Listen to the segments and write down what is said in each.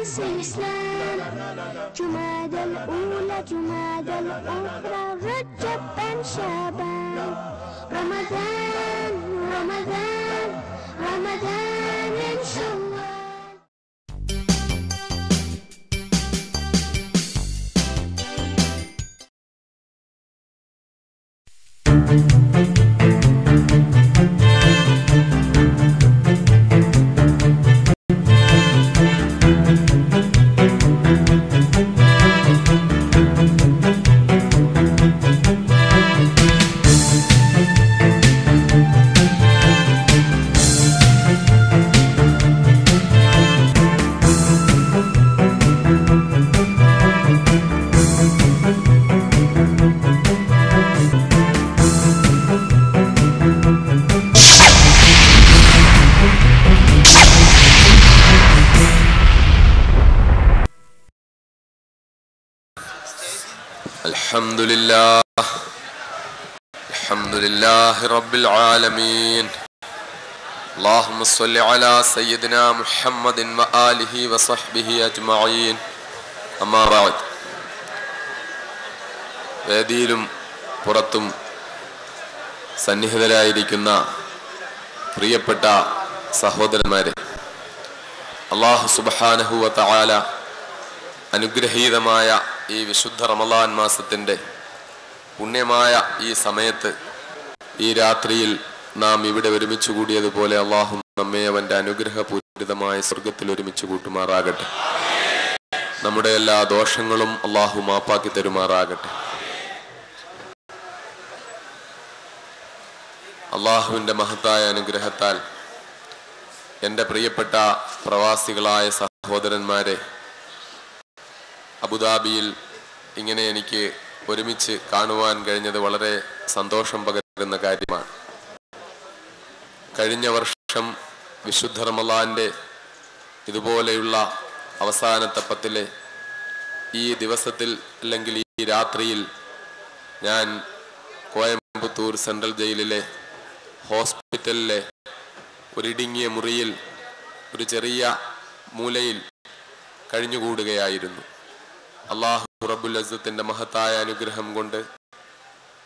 أساس الإسلام جمادى الأولى جمادى الأخرى رجب بن شعبان رمضان رمضان رمضان إن شاء الله. الحمد لله رب العالمين. اللهم صل على سيدنا محمد وآله وصحبه أجمعين. أما بعد. വേദിയിലും പുറത്തും സന്നിഹിതരായിരിക്കുന്ന പ്രിയപ്പെട്ട സഹോദരന്മാരെ, അല്ലാഹു സുബ്ഹാനഹു വ തആല അനുഗ്രഹീതമായ ഈ വിശുദ്ധ റമളാൻ മാസത്തിൻ്റെ പുണ്യമായ ഈ സമയത്ത്, ഈ രാത്രിയിൽ നാം ഇവിടെ ഒരുമിച്ച് കൂടിയതുപോലെ അള്ളാഹു നമ്മെ അവൻ്റെ അനുഗ്രഹപൂരിതമായ സ്വർഗത്തിൽ ഒരുമിച്ച് കൂട്ടുമാറാകട്ടെ. നമ്മുടെ എല്ലാ ദോഷങ്ങളും അള്ളാഹു മാപ്പാക്കി തരുമാറാകട്ടെ. അള്ളാഹുവിൻ്റെ മഹത്തായ അനുഗ്രഹത്താൽ എൻ്റെ പ്രിയപ്പെട്ട പ്രവാസികളായ സഹോദരന്മാരെ, അബുദാബിയിൽ ഇങ്ങനെ എനിക്ക് ഒരുമിച്ച് കാണുവാൻ കഴിഞ്ഞത് വളരെ സന്തോഷം പകരുന്ന കാര്യമാണ്. കഴിഞ്ഞ വർഷം വിശുദ്ധ റമളാന്റെ ഇതുപോലെയുള്ള അവസാനത്തെ പത്തിലെ ഈ ദിവസത്തിൽ അല്ലെങ്കിൽ ഈ രാത്രിയിൽ ഞാൻ കോയമ്പത്തൂർ സെൻട്രൽ ജയിലിലെ ഹോസ്പിറ്റലിലെ ഒരിടുങ്ങിയ മുറിയിൽ ഒരു ചെറിയ മൂലയിൽ കഴിഞ്ഞുകൂടുകയായിരുന്നു. അല്ലാഹു റബ്ബുൽ ഇസ്സത്തിന്റെ മഹത്തായ അനുഗ്രഹം കൊണ്ട്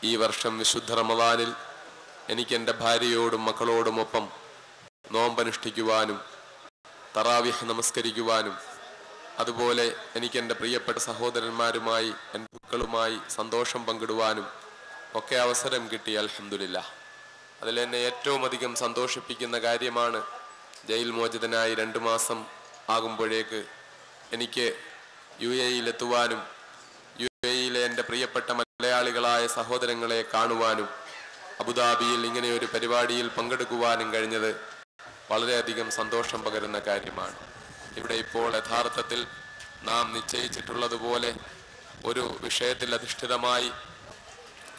ഈ വർഷം വിശുദ്ധ റമളാനിൽ എനിക്ക് എൻ്റെ ഭാര്യയോടും മക്കളോടുമൊപ്പം നോമ്പനുഷ്ഠിക്കുവാനും തറാവിഹ് നമസ്കരിക്കുവാനും അതുപോലെ എനിക്ക് എൻ്റെ പ്രിയപ്പെട്ട സഹോദരന്മാരുമായി എൻ്റെ മക്കളുമായി സന്തോഷം പങ്കിടുവാനും ഒക്കെ അവസരം കിട്ടി. അൽഹംദുലില്ലാഹ്. അതിലെന്നെ ഏറ്റവും അധികം സന്തോഷിപ്പിക്കുന്ന കാര്യമാണ്, ജയിൽ മോചിതനായി 2 മാസം ആകുമ്പോഴേക്ക് എനിക്ക് UAE-യിലെത്തുവാനും UAE-യിലെ എൻ്റെ പ്രിയപ്പെട്ട മലയാളികളായ സഹോദരങ്ങളെ കാണുവാനും അബുദാബിയിൽ ഇങ്ങനെ ഒരു പരിപാടിയിൽ പങ്കെടുക്കുവാനും കഴിഞ്ഞത് വളരെയധികം സന്തോഷം പകരുന്ന കാര്യമാണ്. ഇവിടെ ഇപ്പോൾ യഥാർത്ഥത്തിൽ നാം നിശ്ചയിച്ചിട്ടുള്ളതുപോലെ ഒരു വിഷയത്തിൽ അധിഷ്ഠിതമായി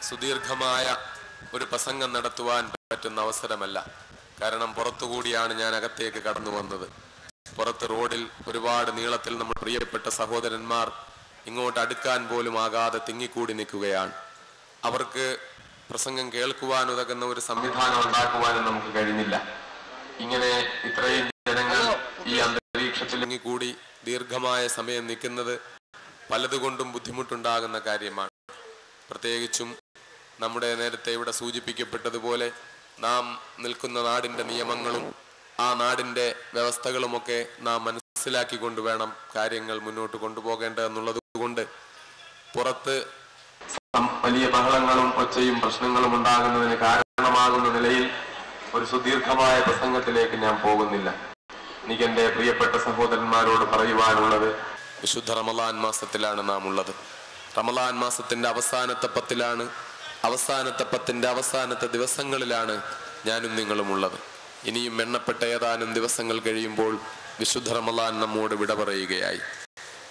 സുദീർഘമായ ഒരു പ്രസംഗം നടത്തുവാൻ പറ്റുന്ന അവസരമല്ല. കാരണം പുറത്തുകൂടിയാണ് ഞാൻ അകത്തേക്ക് കടന്നു വന്നത്. പുറത്ത് റോഡിൽ ഒരുപാട് നീളത്തിൽ നമ്മൾ പ്രിയപ്പെട്ട സഹോദരന്മാർ ഇങ്ങോട്ട് അടുക്കാൻ പോലും ആകാതെ തിങ്ങിക്കൂടി നിൽക്കുകയാണ്. അവർക്ക് പ്രസംഗം കേൾക്കുവാൻ ഉതകുന്ന ഒരു സംവിധാനം ഉണ്ടാക്കുവാനും നമുക്ക് കഴിഞ്ഞില്ല. ഇങ്ങനെ ഇത്രയും ജനങ്ങൾ ഈ അന്തരീക്ഷത്തിൽ തിങ്ങിക്കൂടി ദീർഘമായ സമയം നിൽക്കുന്നത് പലതുകൊണ്ടും ബുദ്ധിമുട്ടുണ്ടാകുന്ന കാര്യമാണ്. പ്രത്യേകിച്ചും നമ്മുടെ നേരത്തെ ഇവിടെ സൂചിപ്പിക്കപ്പെട്ടതുപോലെ നാം നിൽക്കുന്ന നാടിൻ്റെ നിയമങ്ങളും ആ നാടിൻ്റെ വ്യവസ്ഥകളുമൊക്കെ നാം മനസ്സിലാക്കിക്കൊണ്ട് വേണം കാര്യങ്ങൾ മുന്നോട്ട് കൊണ്ടുപോകേണ്ടതെന്നുള്ളത് കൊണ്ട് പുറത്ത് വലിയ ബഹളങ്ങളും ഒച്ചയും പ്രശ്നങ്ങളും ഉണ്ടാകുന്നതിന് കാരണമാകുന്ന നിലയിൽ ഒരു സുദീർഘമായ പ്രസംഗത്തിലേക്ക് ഞാൻ പോകുന്നില്ല. എനിക്ക് എൻ്റെ പ്രിയപ്പെട്ട സഹോദരന്മാരോട് പറയുവാനുള്ളത്, വിശുദ്ധ റമളാൻ മാസത്തിലാണ് നാം ഉള്ളത്. റമളാൻ മാസത്തിൻ്റെ അവസാനത്തെ പത്തിലാണ്, അവസാനത്തെ പത്തിൻ്റെ അവസാനത്തെ ദിവസങ്ങളിലാണ് ഞാനും നിങ്ങളും ഉള്ളത്. ഇനിയും എണ്ണപ്പെട്ട ഏതാനും ദിവസങ്ങൾ കഴിയുമ്പോൾ വിശുദ്ധ റമളാൻ നമ്മോട് വിട പറയുകയായി.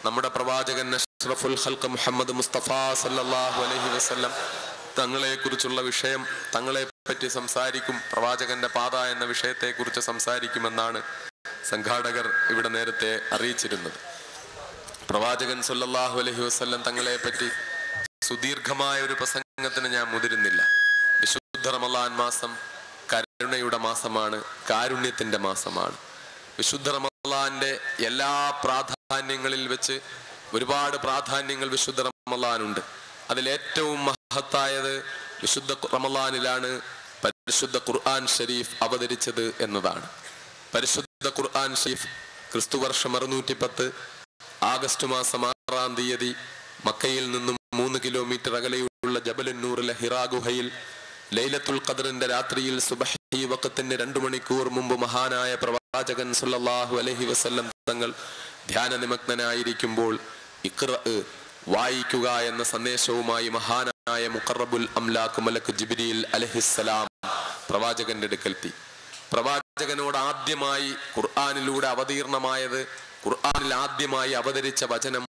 നമ്മുടെ പ്രവാചകൻ അഷ്റഫുൽ ഖൽഖ് മുഹമ്മദ് മുസ്തഫ സല്ലല്ലാഹു അലൈഹി വസല്ലം തങ്ങളെക്കുറിച്ചുള്ള വിഷയം, തങ്ങളെപ്പറ്റി സംസാരിക്കും, പ്രവാചകന്റെ പാത എന്ന വിഷയത്തെക്കുറിച്ച് സംസാരിക്കുമെന്നാണ് സംഘാടകർ ഇവിടെ നേരത്തെ അറിയിച്ചിരുന്നത്. പ്രവാചകൻ സല്ലല്ലാഹു അലൈഹി വസല്ലം തങ്ങളെപ്പറ്റി സുദീർഘമായ ഒരു പ്രസംഗത്തിന് ഞാൻ മുതിരുന്നില്ല. വിശുദ്ധ റമളാൻ മാസം കരുണയുടെ മാസമാണ്, കാരുണ്യത്തിന്റെ മാസമാണ്. വിശുദ്ധ റമളാന്റെ എല്ലാ പ്രാധാന്യങ്ങളിൽ വെച്ച് ഒരുപാട് പ്രാധാന്യങ്ങൾ വിശുദ്ധ റമളാനുണ്ട്. അതിലേറ്റവും മഹത്തായത് വിശുദ്ധ റമളാനിലാണ് പരിശുദ്ധ ഖുർആൻ ഷരീഫ് അവതരിച്ചത് എന്നതാണ്. പരിശുദ്ധ ഖുർആൻ ഷരീഫ് ക്രിസ്തുവർഷം 610 ആഗസ്റ്റ് മാസം 6-ാം തീയതി മക്കയിൽ നിന്നും 3 കിലോമീറ്റർ അകലെയുള്ള ജബലുന്നൂറിലെ ഹിറാ ഗുഹയിൽ ലൈലത്തുൽ ഖദ്റിന്റെ രാത്രിയിൽ സുബ്ഹി വഖത്തിന് 2 മണിക്കൂർ മുമ്പ് മഹാനായ പ്രവാചകൻ സല്ലല്ലാഹു അലൈഹി വസല്ലം തങ്ങൾ ധ്യാന നിമഗ്നനായിരിക്കുമ്പോൾ ഇഖ്റ വായിക്കുക എന്ന സന്ദേശവുമായി മഹാനായ മുഖറബുൽ അംലാഖ് മലക്ക് ജിബ്രീൽ അലൈഹിസ്സലാം പ്രവാചകന്റെ അടുക്കലെത്തി. പ്രവാചകനോട് ആദ്യമായി ഖുർആനിലൂടെ അവതീർണമായത്, ഖുർആനിൽ ആദ്യമായി അവതരിച്ച വചനം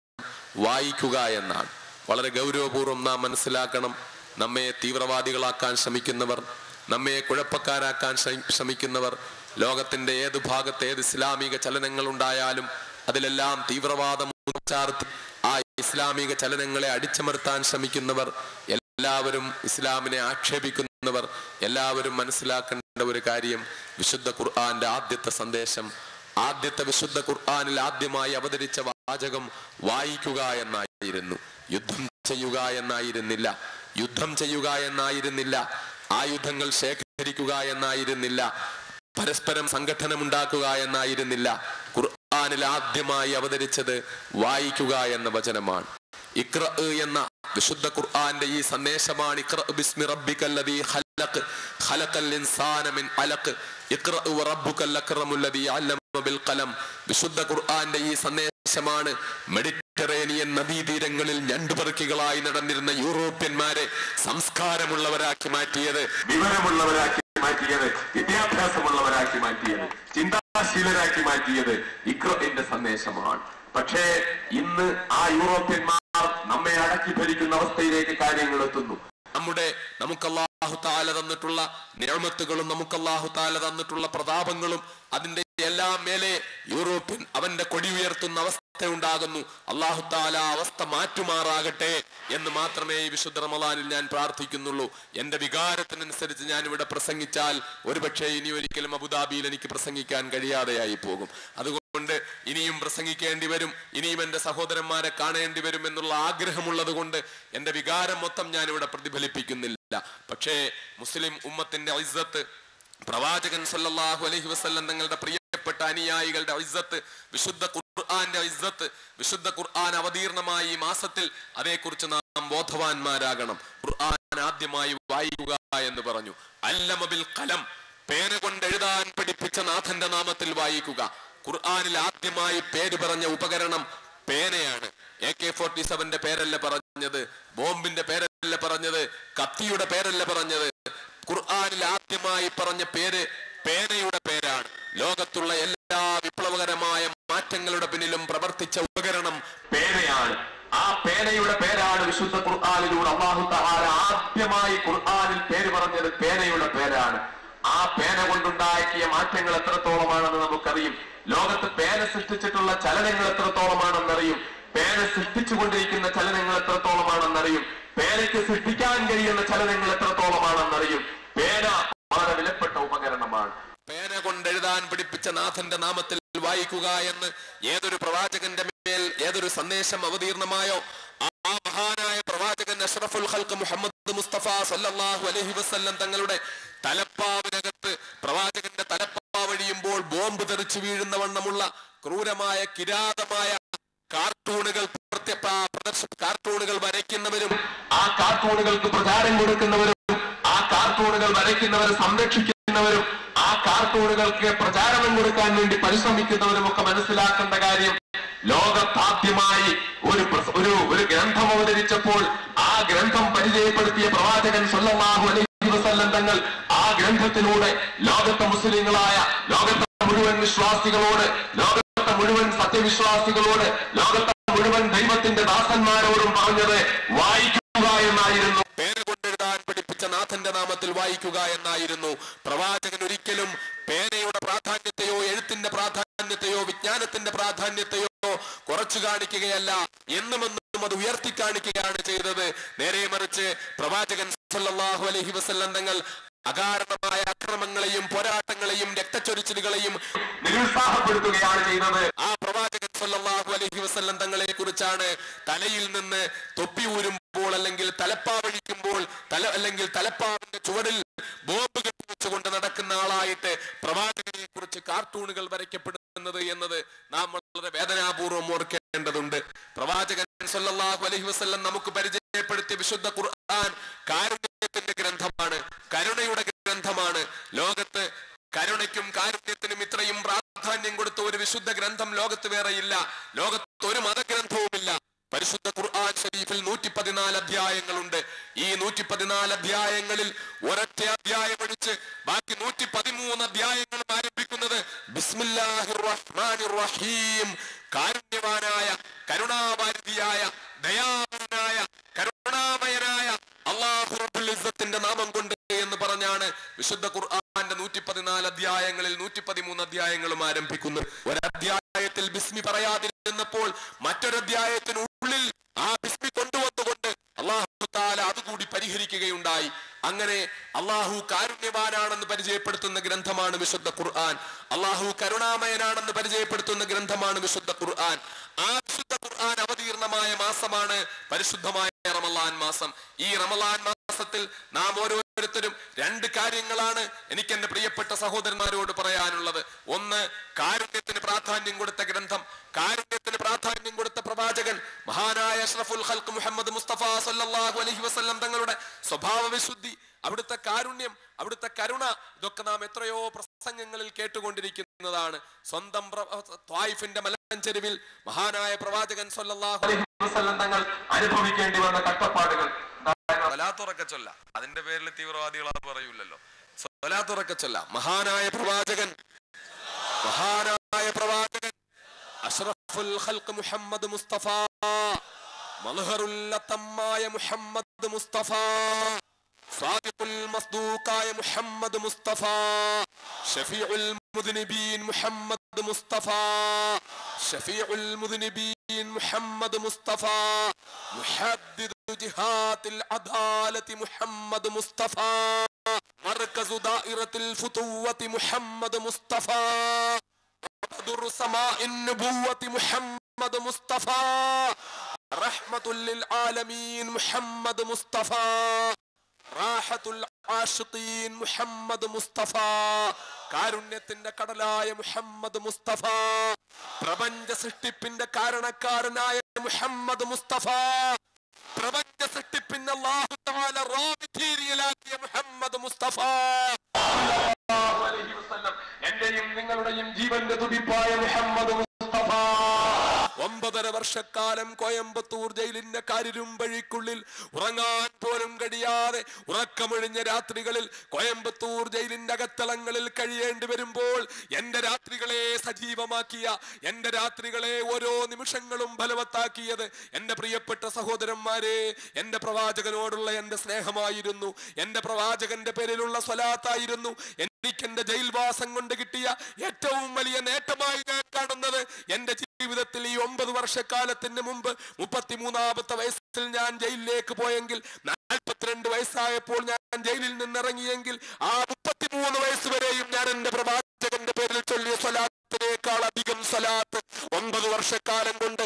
വായിക്കുക എന്നാണ്. വളരെ ഗൗരവപൂർവ്വം നാം മനസ്സിലാക്കണം. നമ്മെ തീവ്രവാദികളാക്കാൻ ശ്രമിക്കുന്നവർ, നമ്മെ കുഴപ്പക്കാരാക്കാൻ ശ്രമിക്കുന്നവർ, ലോകത്തിന്റെ ഏത് ഭാഗത്ത് ഏത് ഇസ്ലാമിക ചലനങ്ങൾ ഉണ്ടായാലും അതിലെല്ലാം തീവ്രവാദം ഉച്ചാർത്തി ആ ഇസ്ലാമിക ചലനങ്ങളെ അടിച്ചമർത്താൻ ശ്രമിക്കുന്നവർ, എല്ലാവരും ഇസ്ലാമിനെ ആക്ഷേപിക്കുന്നവർ എല്ലാവരും മനസ്സിലാക്കേണ്ട ഒരു കാര്യം, വിശുദ്ധ ഖുർആന്റെ ആദ്യത്തെ സന്ദേശം, ആദ്യത്തെ വിശുദ്ധ ഖുർആനിൽ ആദ്യമായി അവതരിച്ച വാചകം വായിക്കുക എന്നായിരുന്നു. യുദ്ധം ചെയ്യുക എന്നായിരുന്നില്ല, യുദ്ധം ചെയ്യുക എന്നായിരുന്നില്ല, ആയുധങ്ങൾ ശേഖരിക്കുക എന്നായിരുന്നില്ല, പരസ്പരം സംഘടനമുണ്ടാക്കുക എന്നായിരുന്നില്ല. ഖുർആനിൽ ആദ്യമായി അവതരിച്ചത് വായിക്കുക എന്ന വചനമാണ്. ഇഖ്റ എന്ന വിശുദ്ധ ഖുർആന്റെ ഈ സന്ദേശമാണ്. ഇഖ്റ ബിസ്മി റബ്ബിക്കല്ലദീ ഖലഖ് ഖലഖൽ ഇൻസാന മിൻ അലഖ് ഇഖ്റ വറബ്ബുക്കൽ അക്റമുല്ലദീ അല്ലമ ബിൽ ഖലം. വിശുദ്ധ ഖുർആന്റെ ഈ സന്ദേശമാണ് മെഡിറ്ററേനിയൻ നദീതീരങ്ങളിൽ ഞണ്ടുപെറുക്കികളായി നടന്നിരുന്ന യൂറോപ്യന്മാരെ സംസ്കാരമുള്ളവരാക്കി മാറ്റിയത്, വിവരമുള്ളവരാക്കി മാറ്റിയത്, വിദ്യാഭ്യാസമുള്ളവരാക്കി മാറ്റിയത്, ചിന്താശീലരാക്കി മാറ്റിയത് ഇഖ്റഇന്റെ സന്ദേശമാണ്. പക്ഷേ ഇന്ന് ആ യൂറോപ്യന്മാർ നമ്മെ അടക്കി ഭരിക്കുന്ന അവസ്ഥയിലേക്ക് കാര്യങ്ങൾ എത്തുന്നു. നമുക്ക് അല്ലാഹു തആല തന്നിട്ടുള്ള നിഅമത്തുകളും നമുക്ക് അല്ലാഹു തആല തന്നിട്ടുള്ള പ്രതാപങ്ങളും അതിന്റെ എല്ലാം മേലെ യൂറോപ്യൻ അവന്റെ കൊടി ഉയർത്തുന്ന അവസ്ഥ ഉണ്ടാകുന്നു. അല്ലാഹു തആല അവസ്ഥ മാറ്റുമാറാകട്ടെ എന്ന് മാത്രമേ ഈ വിശുദ്ധ റമളാനിൽ ഞാൻ പ്രാർത്ഥിക്കുന്നുള്ളൂ. എന്റെ വികാരത്തിനനുസരിച്ച് ഞാൻ ഇവിടെ പ്രസംഗിച്ചാൽ ഒരുപക്ഷെ ഇനി ഒരിക്കലും അബുദാബിയിൽ എനിക്ക് പ്രസംഗിക്കാൻ കഴിയാതെയായി പോകും. അതുകൊണ്ട് ഇനിയും പ്രസംഗിക്കേണ്ടി വരും, ഇനിയും എന്റെ സഹോദരന്മാരെ കാണേണ്ടി വരും എന്നുള്ള ആഗ്രഹമുള്ളത് കൊണ്ട് എന്റെ വികാരം മൊത്തം ഞാൻ ഇവിടെ പ്രതിഫലിപ്പിക്കുന്നില്ല. പക്ഷേ മുസ്ലിം ഉമ്മത്തിന്റെ ഇസ്സത്ത്, പ്രവാചകൻ സല്ലല്ലാഹു അലൈഹി വസല്ലം തങ്ങളുടെ പ്രിയപ്പെട്ട അനുയായികളുടെ ഇസ്സത്ത്, വിശുദ്ധ ഖുർആന്റെ ഇസ്സത്ത്, വിശുദ്ധ ഖുർആൻ അവതീർണമായ ഈ മാസത്തിൽ അതേക്കുറിച്ച് നാം ബോധവാന്മാരാകണം. ഖുർആൻ ആദ്യമായി വായിക്കുക എന്ന് പറഞ്ഞു. അല്ലമ ബിൽ ഖലം, പേന കൊണ്ട് എഴുതാൻ പഠിപ്പിച്ച നാഥന്റെ നാമത്തിൽ വായിക്കുക. ഖുർആനിൽ ആദ്യമായി പേര് പറഞ്ഞ ഉപകരണം പേനയാണ്. AK-47 പേരല്ല പറഞ്ഞത്, ബോംബിന്റെ പേരല്ല പറഞ്ഞത്, കത്തിയുടെ പേരല്ല പറഞ്ഞത്. ഖുർആനിൽ ആദ്യമായി പറഞ്ഞ പേര് പേനയുടെ പേരാണ്. ലോകത്തുള്ള എല്ലാ വിപ്ലവകരമായ മാറ്റങ്ങളുടെ പിന്നിലും പ്രവർത്തിച്ച ഉപകരണം പേനയാണ്. ആ പേനയുടെ പേരാണ് വിശുദ്ധ ഖുർആനിലൂടെ അല്ലാഹു തആല ആദ്യമായി ഖുർആനിൽ പേര് പറഞ്ഞത് പേനയുടെ പേരാണ്. ആ പേന കൊണ്ടുണ്ടാക്കിയ മാറ്റങ്ങൾ എത്രത്തോളമാണെന്ന് നമുക്കറിയും. ലോകത്ത് പേന സൃഷ്ടിച്ചിട്ടുള്ള ചലനങ്ങൾ എത്രത്തോളമാണെന്നറിയും. പേന സൃഷ്ടിച്ചുകൊണ്ടിരിക്കുന്ന ചലനങ്ങൾ എത്രത്തോളമാണെന്നറിയും. പേനയ്ക്ക് സൃഷ്ടിക്കാൻ കഴിയുന്ന ചലനങ്ങൾ എത്രത്തോളമാണെന്നറിയും. പേന വളരെ വിലപ്പെട്ട ഉപകരണമാണ്. പേന കൊണ്ടെഴുതാൻ പഠിപ്പിച്ച നാഥന്റെ നാമത്തിൽ വായിക്കുക എന്ന് ഏതൊരു പ്രവാചകന്റെ മേൽ ഏതൊരു സന്ദേശം അവതീർണമായോ ആ മഹാനായ പ്രവാചകൻ അഷ്റഫുൽ ഖൽഖ് മുഹമ്മദ് മുസ്തഫ സല്ലല്ലാഹു അലൈഹി വസല്ലം തങ്ങളുടെ തലപ്പാവിനകത്ത് പ്രവാചകന്റെ തലപ്പാവഴിയുമ്പോൾ ബോംബ് തെറിച്ചു വീഴുന്ന വണ്ണമുള്ള ക്രൂരമായ കിരാതമായ കാർട്ടൂണുകൾ കാർട്ടൂണുകൾ വരയ്ക്കുന്നവരും ആ കാർട്ടൂണുകൾക്ക് പ്രചാരം കൊടുക്കുന്നവരും ആ കാർട്ടൂണുകൾ വരയ്ക്കുന്നവരെ സംരക്ഷിക്കുന്നവരും ആ കാർട്ടൂണുകൾക്ക് പ്രചാരണം കൊടുക്കാൻ വേണ്ടി പരിശ്രമിക്കുന്നവരും ഒക്കെ മനസ്സിലാക്കേണ്ട കാര്യം, ലോകത്താദ്യമായി ഒരു ഗ്രന്ഥം അവതരിച്ചപ്പോൾ ആ ഗ്രന്ഥം പരിചയപ്പെടുത്തിയ പ്രവാചകൻ സല്ലല്ലാഹു അലൈഹി വസല്ലം തങ്ങൾ ആ ഗ്രന്ഥത്തിലൂടെ ലോകത്തെ മുസ്ലിങ്ങളായ ലോകത്തെ മുഴുവൻ വിശ്വാസികളോട്, ലോകത്തെ മുഴുവൻ സത്യവിശ്വാസികളോട്, ലോകത്തെ മുഴുവൻ ദൈവത്തിന്റെ ദാസന്മാരോടും പറഞ്ഞത് വായിക്കുക എന്നായിരുന്നു. പേന കൊണ്ടെഴുതാൻ പഠിപ്പിച്ച നാഥന്റെ നാമത്തിൽ വായിക്കുക എന്നായിരുന്നു. പ്രവാചകൻ ഒരിക്കലും പേനയുടെ പ്രാധാന്യത്തെയോ എഴുത്തിന്റെ പ്രാധാന്യത്തെയോ വിജ്ഞാനത്തിന്റെ പ്രാധാന്യത്തെയോ കുറച്ചു കാണിക്കുകയല്ല, എന്നും അത് ഉയർത്തി കാണിക്കുകയാണ് ചെയ്തത്. നേരെ മറിച്ച് പ്രവാചകൻ സല്ലല്ലാഹു അലൈഹി വസല്ലം തങ്ങൾ അകാരണമായ അക്രമങ്ങളെയും പോരാട്ടങ്ങളെയും രക്തച്ചൊരിച്ചിലുകളെയും നിരുത്സാഹപ്പെടുത്തുകയാണ് ചെയ്യുന്നത്. ആ പ്രവാചകൻ സല്ലല്ലാഹു അലൈഹി വസല്ലം തങ്ങളെ കുറിച്ചാണ് തലയിൽ നിന്ന് തൊപ്പി ഊരുമ്പോൾ അല്ലെങ്കിൽ തലപ്പാവഴിക്കുമ്പോൾ അല്ലെങ്കിൽ തലപ്പാവിന്റെ ചുവടിൽ ബോംബ് കെട്ടിവെച്ചുകൊണ്ട് നടക്കുന്ന ആളായിട്ട് പ്രവാചകനെ കുറിച്ച് കാർട്ടൂണുകൾ വരയ്ക്കപ്പെടുന്നത് എന്നത് നാം വളരെ വേദനാപൂർവ്വം ഓർക്കേണ്ടതുണ്ട്. പ്രവാചകൻ സല്ലല്ലാഹു അലൈഹി വസല്ലം നമുക്ക് പരിചയപ്പെടുത്തിയ വിശുദ്ധ ഖുർആൻ കാരുണ്യത്തിന്റെ ഗ്രന്ഥമാണ്, കരുണയുടെ ഗ്രന്ഥമാണ്. ലോകത്ത് കരുണയ്ക്കും കാരുണ്യത്തിനും ഇത്രയും പ്രാധാന്യം കൊടുത്ത ഒരു വിശുദ്ധ ഗ്രന്ഥം ലോകത്ത് വേറെയില്ല. ലോകത്ത് ഒരു മതഗ്രന്ഥവുമില്ല. പരിശുദ്ധ ഖുർആൻ ശരീഫിൽ 114 അധ്യായങ്ങളുണ്ട്. ഈ 114 അധ്യായങ്ങളിൽ ഒരൊറ്റ അധ്യായം ഒഴിച്ച് ബാക്കി 113 അധ്യായങ്ങളും ആരംഭിക്കുന്നത് ബിസ്മില്ലാഹിർ റഹ്മാനിർ റഹീം, കാരുണ്യവാനായ കരുണാവാരിധിയായ ദയാവാനായ കരുണാമയനായ അല്ലാഹു റബ്ബുൽ ഇസ്സത്തിന്റെ നാമം കൊണ്ട് എന്ന് പറഞ്ഞാണ് വിശുദ്ധ ഖുർആന്റെ 114 അധ്യായങ്ങളിൽ 113 അധ്യായങ്ങളും ആരംഭിക്കുന്നു. ഒരധ്യായത്തിൽ ബിസ്മി പറയാതിരുന്നപ്പോൾ മറ്റൊരധ്യായത്തിനുള്ളിൽ ആ ബിസ്മി കൊണ്ടുവന്നുകൊണ്ട് അല്ലാഹു തആല അതുകൂടി പരിഹരിക്കുകയുണ്ടായി. അങ്ങനെ അല്ലാഹു കാരുണ്യവാനാണെന്ന് പരിചയപ്പെടുത്തുന്ന ഗ്രന്ഥമാണ് വിശുദ്ധ ഖുർആൻ. അല്ലാഹു കരുണാമയനാണെന്ന് പരിചയപ്പെടുത്തുന്ന ഗ്രന്ഥമാണ് വിശുദ്ധ ഖുർആൻ. ആ വിശുദ്ധ ഖുർആൻ അവതീർണമായ മാസമാണ് പരിശുദ്ധമായ റമളാൻ മാസം. ഈ റമളാൻ മാസത്തിൽ നാം ഓരോരുത്തരും 2 കാര്യങ്ങളാണ് എനിക്ക് എന്റെ പ്രിയപ്പെട്ട സഹോദരന്മാരോട് പറയാനുള്ളത്. ഒന്ന്, കാരുണ്യത്തിന് പ്രാധാന്യം കൊടുത്ത ഗ്രന്ഥം, കാരുണ്യത്തിന് പ്രാധാന്യം കൊടുത്ത പ്രവാചകൻ മഹാനായ അഷ്റഫുൽ ഖൽഖ് മുഹമ്മദ് മുസ്തഫ സല്ലല്ലാഹു അലൈഹി വസല്ലം തങ്ങളുടെ സ്വഭാവ വിശുദ്ധി, അവിടുത്തെ കാരുണ്യം, അവിടുത്തെ കരുണ, ഇതൊക്കെ നാം എത്രയോ പ്രസംഗങ്ങളിൽ കേട്ടുകൊണ്ടിരിക്കുന്നതാണ്. സ്വന്തം ത്വായിഫിന്റെ മലഞ്ചെരുവിൽ മഹാനായ പ്രവാചകൻ സല്ലല്ലാഹു അലൈഹി വസല്ലം തങ്ങൾ അനുഭവിക്കേണ്ടി വന്ന കഷ്ടപ്പാടുകൾ. സ്വലാത്തുറക്കെ ചൊല്ല, അതിന്റെ പേരിൽ തീവ്രവാദികൾ അത് പറയൂലല്ലോ. സ്വലാത്തുറക്കെ ചൊല്ല. മഹാനായ പ്രവാചകൻ അഷ്റഫുൽ ഖൽഖ് മുഹമ്മദ് മുസ്തഫ, മൽഹറുൽ അത്തമായ മുഹമ്മദ് മുസ്തഫ, സാദിഖുൽ മസ്ദൂഖായ മുഹമ്മദ് മുസ്തഫ, ഷഫീഉൽ മുദ്നിബീൻ മുഹമ്മദ് മുസ്തഫ, ഷഫീഉൽ മുദ്നിബീൻ മുഹമ്മദ് മുസ്തഫ, മുഹദ്ദിദു ജിഹാത്തിൽ അദാലത്തി മുഹമ്മദ് മുസ്തഫ, മർകസു ദായിറത്തിൽ ഫുതുവത്തി മുഹമ്മദ് മുസ്തഫ, ബദറു സമാഇൻ നുബുവത്തി മുഹമ്മദ് മുസ്തഫ, റഹ്മത്തുൽ ലിൽ ആലമീൻ മുഹമ്മദ് മുസ്തഫ, റാഹത്തുൽ ആശിഖീൻ മുഹമ്മദ് മുസ്തഫ, കാരുണ്യത്തിന്റെ കടലായ മുഹമ്മദ് മുസ്തഫ, പ്രപഞ്ച സൃഷ്ടിപ്പിന്റെ കാരണക്കാരനായ മുഹമ്മദ് മുസ്തഫ, പ്രപഞ്ച സൃഷ്ടിപ്പിന്റെ അല്ലാഹു തആല റാബിതീരിയലാക്കിയ മുഹമ്മദ് മുസ്തഫ സല്ലല്ലാഹു അലൈഹി വസല്ലം, എന്റെയും നിങ്ങളുടെയും ജീവന്റെ തുടിപ്പായ മുഹമ്മദ് മുസ്തഫ. 9.5 വർഷക്കാലം കോയമ്പത്തൂർ ജയിലിന്റെ കാരിരുമ്പഴിക്കുള്ളിൽ ഉറങ്ങാൻ പോലും കഴിയാതെ ഉറക്കമൊഴിഞ്ഞ രാത്രികളിൽ കോയമ്പത്തൂർ ജയിലിന്റെ അകത്തളങ്ങളിൽ കഴിയേണ്ടി വരുമ്പോൾ എന്റെ രാത്രികളെ സജീവമാക്കിയ, എന്റെ രാത്രികളെ ഓരോ നിമിഷങ്ങളും ഫലവത്താക്കിയത് എന്റെ പ്രിയപ്പെട്ട സഹോദരന്മാരെ, എന്റെ പ്രവാചകനോടുള്ള എന്റെ സ്നേഹമായിരുന്നു, എന്റെ പ്രവാചകന്റെ പേരിലുള്ള സ്വലാത്തായിരുന്നു. എനിക്കെന്റെ ജയിൽവാസം കൊണ്ട് കിട്ടിയ ഏറ്റവും വലിയ നേട്ടമായി ഞാൻ കാണുന്നത്, എന്റെ ജീവിതത്തിൽ ഈ 9 വർഷക്കാലത്തിന് മുമ്പ് 33ാമത്തെ വയസ്സിൽ ഞാൻ ജയിലിലേക്ക് പോയെങ്കിൽ, 42 വയസ്സായപ്പോൾ ഞാൻ ജയിലിൽ നിന്നിറങ്ങിയെങ്കിൽ, ആ 33 വയസ്സ് വരെയും ഞാൻ എന്റെ പ്രവാചകന്റെ പേരിൽ ചൊല്ലിയ സ്വലാത്തിനേക്കാൾ അധികം സ്വലാത്ത് 9 വർഷക്കാലം കൊണ്ട്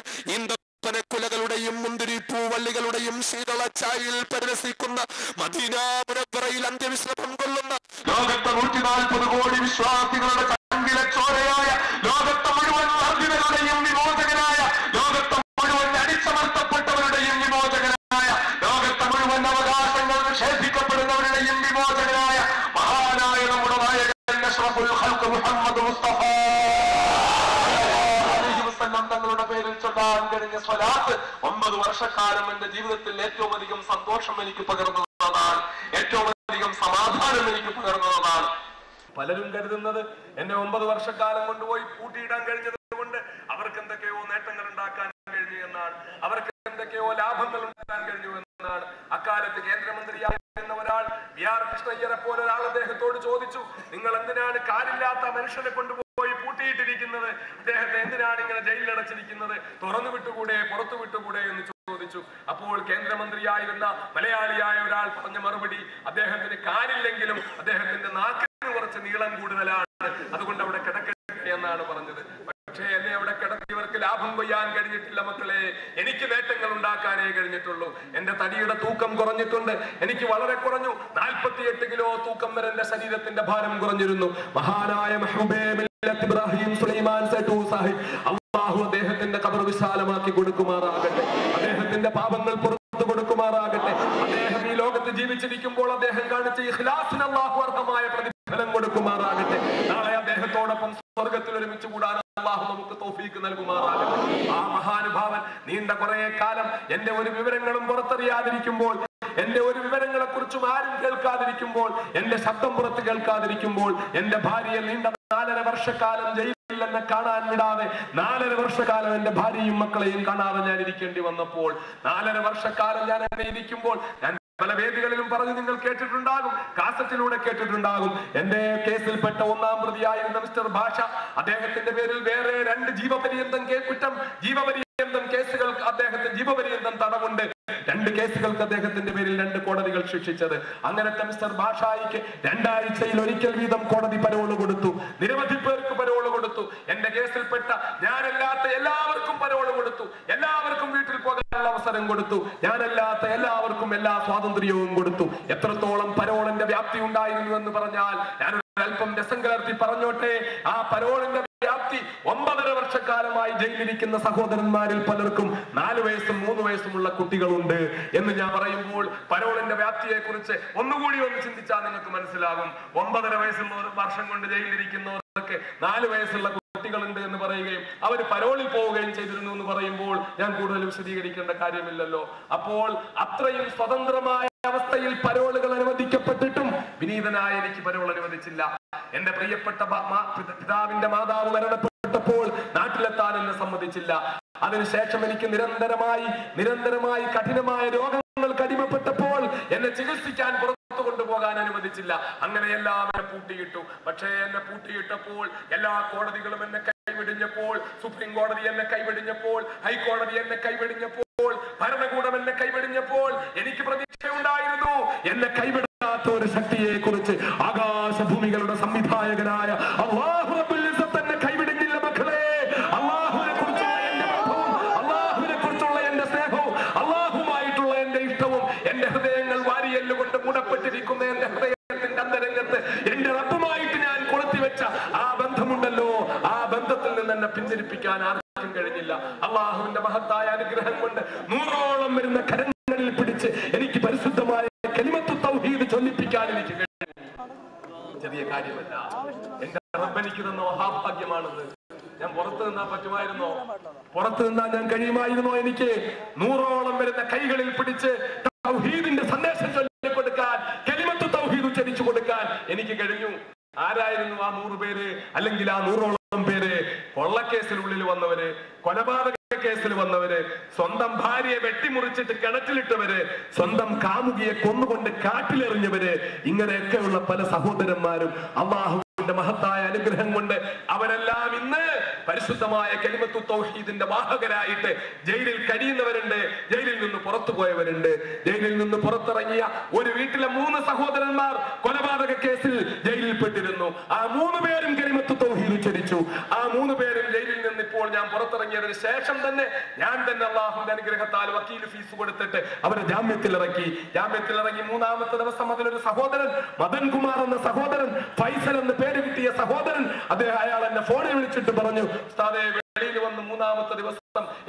കുലകളുടെയും മുന്തിരിപ്പൂവള്ളികളുടെയും ശീതളച്ചായിൽ പരിരസിക്കുന്ന മദീന മുനവ്വറയിൽ അന്ത്യവിശ്രമം കൊള്ളുന്ന ലോകത്തെ 140 കോടി വിശ്വാസികളുടെ ചങ്കിലെ ചോരയായ, ലോകത്തെ മുഴുവൻ അർജുനരുടെയും വിമോചകനായ, ലോകത്തെ മുഴുവൻ അടിച്ചമർത്തപ്പെട്ടവരുടെയും വിമോചകനായ, ലോകത്തെ മുഴുവൻ അവകാശങ്ങൾ നിഷേധിക്കപ്പെടുന്നവരുടെയും വിമോചകനായ മഹാനായ നമ്മുടെ നായകൻ അഷ്റഫുൽ ഖൽഖ് മുഹമ്മദ് മുസ്തഫ തങ്ങളുടെ പേരിൽ ചൊല്ലാൻ കഴിഞ്ഞ സ്വലാത്ത് 9 വർഷക്കാലം എന്റെ ജീവിതത്തിൽ ഏറ്റവും അധികം സന്തോഷം എനിക്ക് പകർന്നതാണ്, ഏറ്റവും അധികം സമാധാനം എനിക്ക് പകർന്നതാണ്. പലരും കരുതുന്നത് എന്നെ 9 വർഷക്കാലം കൊണ്ടുപോയി പൂട്ടിയിടാൻ കഴിഞ്ഞത് കൊണ്ട് അവർക്ക് എന്തൊക്കെയോ നേട്ടങ്ങൾ ഉണ്ടാക്കാൻ കഴിഞ്ഞു എന്നാണ്, അവർക്ക് എന്തൊക്കെയോ ലാഭങ്ങൾ ഉണ്ടാക്കാൻ കഴിഞ്ഞു എന്നാണ്. അക്കാലത്ത് കേന്ദ്രമന്ത്രിയായിരുന്ന ഒരാൾ ബിആർ കൃഷ്ണയ്യരെ പോലെ ഒരാൾ അദ്ദേഹത്തോട് ചോദിച്ചു, നിങ്ങൾ എന്തിനാണ് കാലില്ലാത്ത മനുഷ്യനെ കൊണ്ടുപോയി പൂട്ടിയിട്ടിരിക്കുന്നത്, അദ്ദേഹത്തെ എന്തിനാണ് ഇങ്ങനെ ജയിലിലടച്ചിരിക്കുന്നത്, തുറന്നു വിട്ടുകൂടെ പുറത്തു വിട്ടുകൂടെ എന്ന് ചോദിച്ചു. ചോദിച്ചു. അപ്പോൾ കേന്ദ്രമന്ത്രിയായിരുന്ന മലയാളിയായ ഒരാൾ പറഞ്ഞ മറുപടി, അദ്ദേഹത്തിന് കാലില്ലെങ്കിലും അദ്ദേഹത്തിന്റെ നാക്കിന് കുറച്ച് നീളം കൂടുതലാണ്, അതുകൊണ്ട് അവിടെ കിടക്കട്ടെ എന്നാണ് പറഞ്ഞത്. പക്ഷേ എന്നെ അവിടെ കിടത്തിയവർക്ക് ലാഭം കൊയ്യാൻ കഴിഞ്ഞിട്ടില്ല മക്കളെ. എനിക്ക് നേട്ടങ്ങൾ ഉണ്ടാക്കാനേ കഴിഞ്ഞിട്ടുള്ളൂ. എന്റെ തടിയുടെ തൂക്കം കുറഞ്ഞിട്ടുണ്ട്, എനിക്ക് വളരെ കുറഞ്ഞു. 48 കിലോ തൂക്കം വരെ എന്റെ ശരീരത്തിന്റെ ഭാരം കുറഞ്ഞിരുന്നു. മഹാനായ ഇബ്രാഹിം സുലൈമാൻ സൈറ്റു സാഹിബ്, അല്ലാഹു അദ്ദേഹത്തിന്റെ ഖബർ വിശാലമാക്കി കൊടുക്കുമാറാകട്ടെ, അദ്ദേഹത്തിന്റെ പാപങ്ങൾ പുറത്തു കൊടുക്കുമാറാകട്ടെ. അദ്ദേഹം ഈ ലോകത്ത് ജീവിച്ചിരിക്കുമ്പോൾ അദ്ദേഹം കാണിച്ച ഇഖ്ലാസിന് അല്ലാഹു അർഹമായ പ്രതിഫലം കൊടുക്കുമാറാകട്ടെ. നാളെ അദ്ദേഹത്തോടൊപ്പം സ്വർഗത്തിൽ ഒരുമിച്ച് കൂടാൻ അല്ലാഹു നമുക്ക് തൗഫീഖ് നൽകുമാറാകട്ടെ. ആ മഹാനുഭാവൻ നീണ്ട കുറെ കാലം എന്റെ ഒരു വിവരങ്ങളും പുറത്തറിയാതിരിക്കുമ്പോൾ, എന്റെ ഒരു വിവരങ്ങളെ കുറിച്ചും ആരും കേൾക്കാതിരിക്കുമ്പോൾ, എന്റെ ശബ്ദം പുറത്ത് കേൾക്കാതിരിക്കുമ്പോൾ, എന്റെ ഭാര്യയെ നീണ്ട 4.5 വർഷക്കാലം ജയിലിൽ എന്നെ കാണാൻ വിടാതെ 4.5 വർഷക്കാലം എന്റെ ഭാര്യയും മക്കളെയും കാണാതെ ഞാൻ ഇരിക്കേണ്ടി വന്നപ്പോൾ, 4.5 വർഷക്കാലം ഞാൻ അങ്ങനെ ഇരിക്കുമ്പോൾ, ഞാൻ പല വേദികളിലും പറഞ്ഞു, നിങ്ങൾ കേട്ടിട്ടുണ്ടാകും, കാസറ്റിലൂടെ കേട്ടിട്ടുണ്ടാകും. എന്റെ കേസിൽപ്പെട്ട 1-ാം പ്രതിയായിരുന്ന മിസ്റ്റർ ഭാഷ, അദ്ദേഹത്തിന്റെ പേരിൽ വേറെ 2 ജീവപര്യന്തം കുറ്റം, ജീവപര്യന്തം കേസുകൾ, അദ്ദേഹത്തിന് ജീവപര്യന്തം തടവുണ്ട്. 2 കേസുകൾക്ക് അദ്ദേഹത്തിന്റെ പേരിൽ 2 കോടതികൾ ശിക്ഷിച്ചത്. അങ്ങനത്തെ മിസ്റ്റർ ഭാഷായിക്ക് 2 ആഴ്ചയിൽ ഒരിക്കൽ വീതം കോടതി പരോള് കൊടുത്തു. നിരവധി പേർക്ക് പരോള് കൊടുത്തു. എന്റെ കേസിൽപ്പെട്ട ഞാനല്ലാത്ത എല്ലാവർക്കും പരോള് കൊടുത്തു. എല്ലാവർക്കും വീട്ടിൽ പോകാനുള്ള അവസരം കൊടുത്തു. ഞാനല്ലാത്ത എല്ലാവർക്കും എല്ലാ സ്വാതന്ത്ര്യവും കൊടുത്തു. എത്രത്തോളം പരോളിന്റെ വ്യാപ്തി ഉണ്ടായിരുന്നു എന്ന് പറഞ്ഞാൽ, ഞാൻ അല്പം രസം കലർത്തി പറഞ്ഞോട്ടെ. ആ പരോളിന്റെ വ്യാപ്തി 9.5 വർഷക്കാലമായി ജയിലിരിക്കുന്ന സഹോദരന്മാരിൽ പലർക്കും 4 വയസ്സും 3 വയസ്സുമുള്ള കുട്ടികളുണ്ട് എന്ന് ഞാൻ പറയുമ്പോൾ, പരോളിന്റെ വ്യാപ്തിയെ കുറിച്ച് ഒന്നുകൂടി ഒന്ന് ചിന്തിച്ചാൽ നിങ്ങൾക്ക് മനസ്സിലാകും. 9.5 വർഷം കൊണ്ട് ജയിലിരിക്കുന്നവർക്ക് 4 വയസ്സുള്ള കുട്ടികളുണ്ട് എന്ന് പറയുകയും അവർ പരോളിൽ പോവുകയും ചെയ്തിരുന്നു എന്ന് പറയുമ്പോൾ ഞാൻ കൂടുതൽ വിശദീകരിക്കേണ്ട കാര്യമില്ലല്ലോ. അപ്പോൾ അത്രയും സ്വതന്ത്രമായ അവസ്ഥയിൽ പരോളുകൾ അനുവദിക്കപ്പെട്ടിട്ടും വിനീതനായ എനിക്ക് പരോൾ അനുവദിച്ചില്ല. എന്റെ പ്രിയപ്പെട്ട പിതാവിന്റെ മാതാവ് മരണപ്പെട്ടപ്പോൾ നാട്ടിലെത്താൻ എന്നെ സമ്മതിച്ചില്ല. അതിനുശേഷം എനിക്ക് നിരന്തരമായി കഠിനമായ രോഗങ്ങൾക്ക് അടിമപ്പെട്ടപ്പോൾ എന്നെ ചികിത്സിക്കാൻ പുറത്തു കൊണ്ടുപോകാൻ അനുവദിച്ചില്ല. അങ്ങനെയെല്ലാം എന്നെ പൂട്ടിയിട്ടു. പക്ഷേ എന്നെ പൂട്ടിയിട്ടപ്പോൾ എല്ലാ കോടതികളും എന്നെ കൈവിടിഞ്ഞപ്പോൾ, സുപ്രീം കോടതി എന്നെ കൈവിടിഞ്ഞപ്പോൾ, ഹൈക്കോടതി എന്നെ കൈവിടിഞ്ഞപ്പോൾ, ഭരണകൂടം എന്നെ കൈവിടിഞ്ഞപ്പോൾ എനിക്ക് പ്രതീക്ഷയുണ്ടായിരുന്നു. എന്നെ കൈവിടാത്ത ഒരു ശക്തിയെ കുറിച്ച് ആകാശഭൂമികളുടെ സംവിധായകനായ അല്ലാഹു റബ്ബുൽ ഇസ്സത്ത് എന്നെ കൈവിടുന്നില്ല മക്കളെ. അല്ലാഹുവിനെ കുറിച്ചുള്ള എന്റെ ബന്ധവും, അല്ലാഹുവിനെ കുറിച്ചുള്ള എന്റെ സ്നേഹവും, അല്ലാഹുമായിട്ടുള്ള എന്റെ ഇഷ്ടവും, എന്റെ ഹൃദയങ്ങൾ വാരിയെല്ലുകൊണ്ട് മൂടപ്പെട്ടിരിക്കുന്ന എന്റെ ഹൃദയത്തിന്റെ അന്തരംഗത്ത് എന്റെ റബ്ബുമായിട്ട് ഞാൻ കൊളുത്തിവെച്ച ആ ബന്ധമുണ്ടല്ലോ, ആ ബന്ധത്തിൽ നിന്ന് എന്നെ പിന്തിരിപ്പിക്കാൻ ആർക്കും കഴിഞ്ഞില്ല. അല്ലാഹുവിന്റെ മഹത്തായ അനുഗ്രഹം കൊണ്ട് 100ഓളം വരുന്ന കരങ്ങളിൽ പിടിച്ച് എനിക്ക് പരിശുദ്ധമായ കലിമത്തു തൗഹീദ് ചൊല്ലിപ്പിക്കാൻ എനിക്ക് കഴിഞ്ഞു. ചെറിയ കാര്യമല്ല. എന്റെ റബ്ബ് എനിക്ക് തന്ന മഹാഭാഗ്യമാണത്. ഞാൻ പുറത്തു നിന്നാ പറ്റുമായിരുന്നോ? പുറത്തു നിന്നാ ഞാൻ കഴിയുമായിരുന്നോ? എനിക്ക് 100ഓളം വരുന്ന കൈകളിൽ പിടിച്ച് തൗഹീദിന്റെ സന്ദേശം ചൊല്ലിക്കൊടുക്കാൻ, കലിമത്തു തൗഹീദ് ഉച്ചരിച്ചു കൊടുക്കാൻ എനിക്ക് കഴിഞ്ഞു. ആരായിരുന്നു ആ 100 പേര് അല്ലെങ്കിൽ ആ 100ഓളം പേര്? കൊള്ളക്കേസിനുള്ളിൽ വന്നവര്, കൊലപാതക കേസിൽ വന്നവര്, സ്വന്തം ഭാര്യയെ വെട്ടിമുറിച്ചിട്ട് കിണറ്റിലിട്ടവര്, സ്വന്തം കാമുകിയെ കൊന്നുകൊണ്ട് കാട്ടിലെറിഞ്ഞവര്, ഇങ്ങനെയൊക്കെയുള്ള പല സഹോദരന്മാരും അല്ലാഹുവിന്റെ മഹത്തായ അനുഗ്രഹം കൊണ്ട് അവരെല്ലാം ഇന്ന് പരിശുദ്ധമായ കലിമത്തു തൗഹീദിന്റെ വാഹകരായിട്ട് ജയിലിൽ കഴിയുന്നവരുണ്ട്, ജയിലിൽ നിന്ന് പുറത്തു പോയവരുണ്ട്. ജയിലിൽ നിന്ന് പുറത്തിറങ്ങിയ ഒരു വീട്ടിലെ 3 സഹോദരന്മാർ കൊലപാതക കേസിൽ ജയിലിൽ പെട്ടിരുന്നു. ആ 3 പേരും കലിമത്തു തൗഹീദ് ഉച്ചരിച്ചു. ആ 3 പേരും ജയിലിൽ നിന്ന് ഇപ്പോൾ ഞാൻ പുറത്തിറങ്ങിയതിന് ശേഷം തന്നെ ഞാൻ തന്നെ അല്ലാഹുവിന്റെ അനുഗ്രഹത്താൽ വക്കീൽ ഫീസ് കൊടുത്തിട്ട് അവരെ ജാമ്യത്തിലിറക്കി. 3-ാമത്തെ ദിവസം അതിലൊരു സഹോദരൻ, മദൻ കുമാർ എന്ന സഹോദരൻ, ഫൈസൽ എന്ന് പേര് കിട്ടിയ സഹോദരൻ, അയാൾ എന്നെ ഫോണിൽ വിളിച്ചിട്ട് പറഞ്ഞു, ഉസ്താദേ വെളിയിൽ വന്ന് 3-ാമത്തെ ദിവസം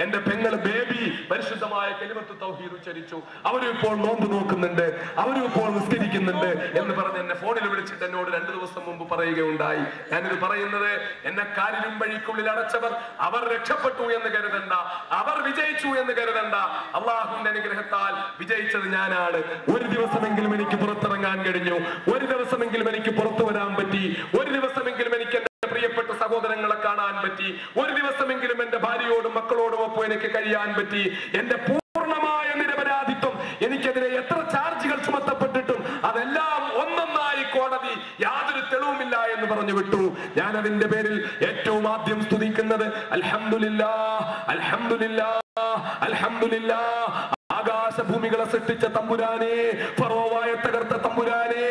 എന്റെ പെങ്ങള് ബേബി പരിശുദ്ധമായ കലിമത്തു തൗഹീദ് ഉച്ചരിച്ചു, അവരും ഇപ്പോൾ നോമ്പ് നോക്കുന്നുണ്ട്, അവരും ഇപ്പോൾ നിസ്കരിക്കുന്നുണ്ട് എന്ന് പറഞ്ഞ് എന്നെ ഫോണിൽ വിളിച്ചിട്ട് എന്നോട് 2 ദിവസം മുമ്പ് പറയുകയുണ്ടായി. ഞാനിത് പറയുന്നത് എന്നെ കാലിലും വഴിക്കുള്ളിൽ അടച്ചവർ അവർ രക്ഷപ്പെട്ടു എന്ന് കരുതണ്ട, അവർ വിജയിച്ചു എന്ന് കരുതണ്ട. അല്ലാഹുവിന്റെ അനുഗ്രഹത്താൽ വിജയിച്ചത് ഞാനാണ്. ഒരു ദിവസമെങ്കിലും എനിക്ക് പുറത്തിറങ്ങാൻ കഴിഞ്ഞു, ഒരു ദിവസമെങ്കിലും എനിക്ക് പുറത്തു വരാൻ പറ്റി, ഒരു ദിവസമെങ്കിലും എനിക്ക് എന്റെ പ്രിയപ്പെട്ട സഹോദരങ്ങളെ കാണാൻ പറ്റി, ഒരു ദിവസമെങ്കിലും എന്റെ ഭാര്യയോടും മക്കളോടും ഒപ്പം എനിക്ക് കഴിയാൻ പറ്റി. എന്റെ പൂർണ്ണമായ നിരപരാധിത്വം, എനിക്കെതിരെ എത്ര ചാർജുകൾ ചുമത്തപ്പെട്ടിട്ടും അതെല്ലാം ഒന്നൊന്നായി കോടതി യാതൊരു തെളിവുമില്ല എന്ന് പറഞ്ഞു വിട്ടു. ഞാൻ അതിന്റെ പേരിൽ ഏറ്റവും ആദ്യം സ്തുതിക്കുന്നത് അൽഹംദുലില്ലാഹ്, അൽഹംദുലില്ലാഹ്. അൽഹംദുലില്ലാഹ്. ആകാശഭൂമികളെ സൃഷ്ടിച്ച തമ്പുരാനെ, ഫറോവായെ തകർത്ത തമ്പുരാനെ,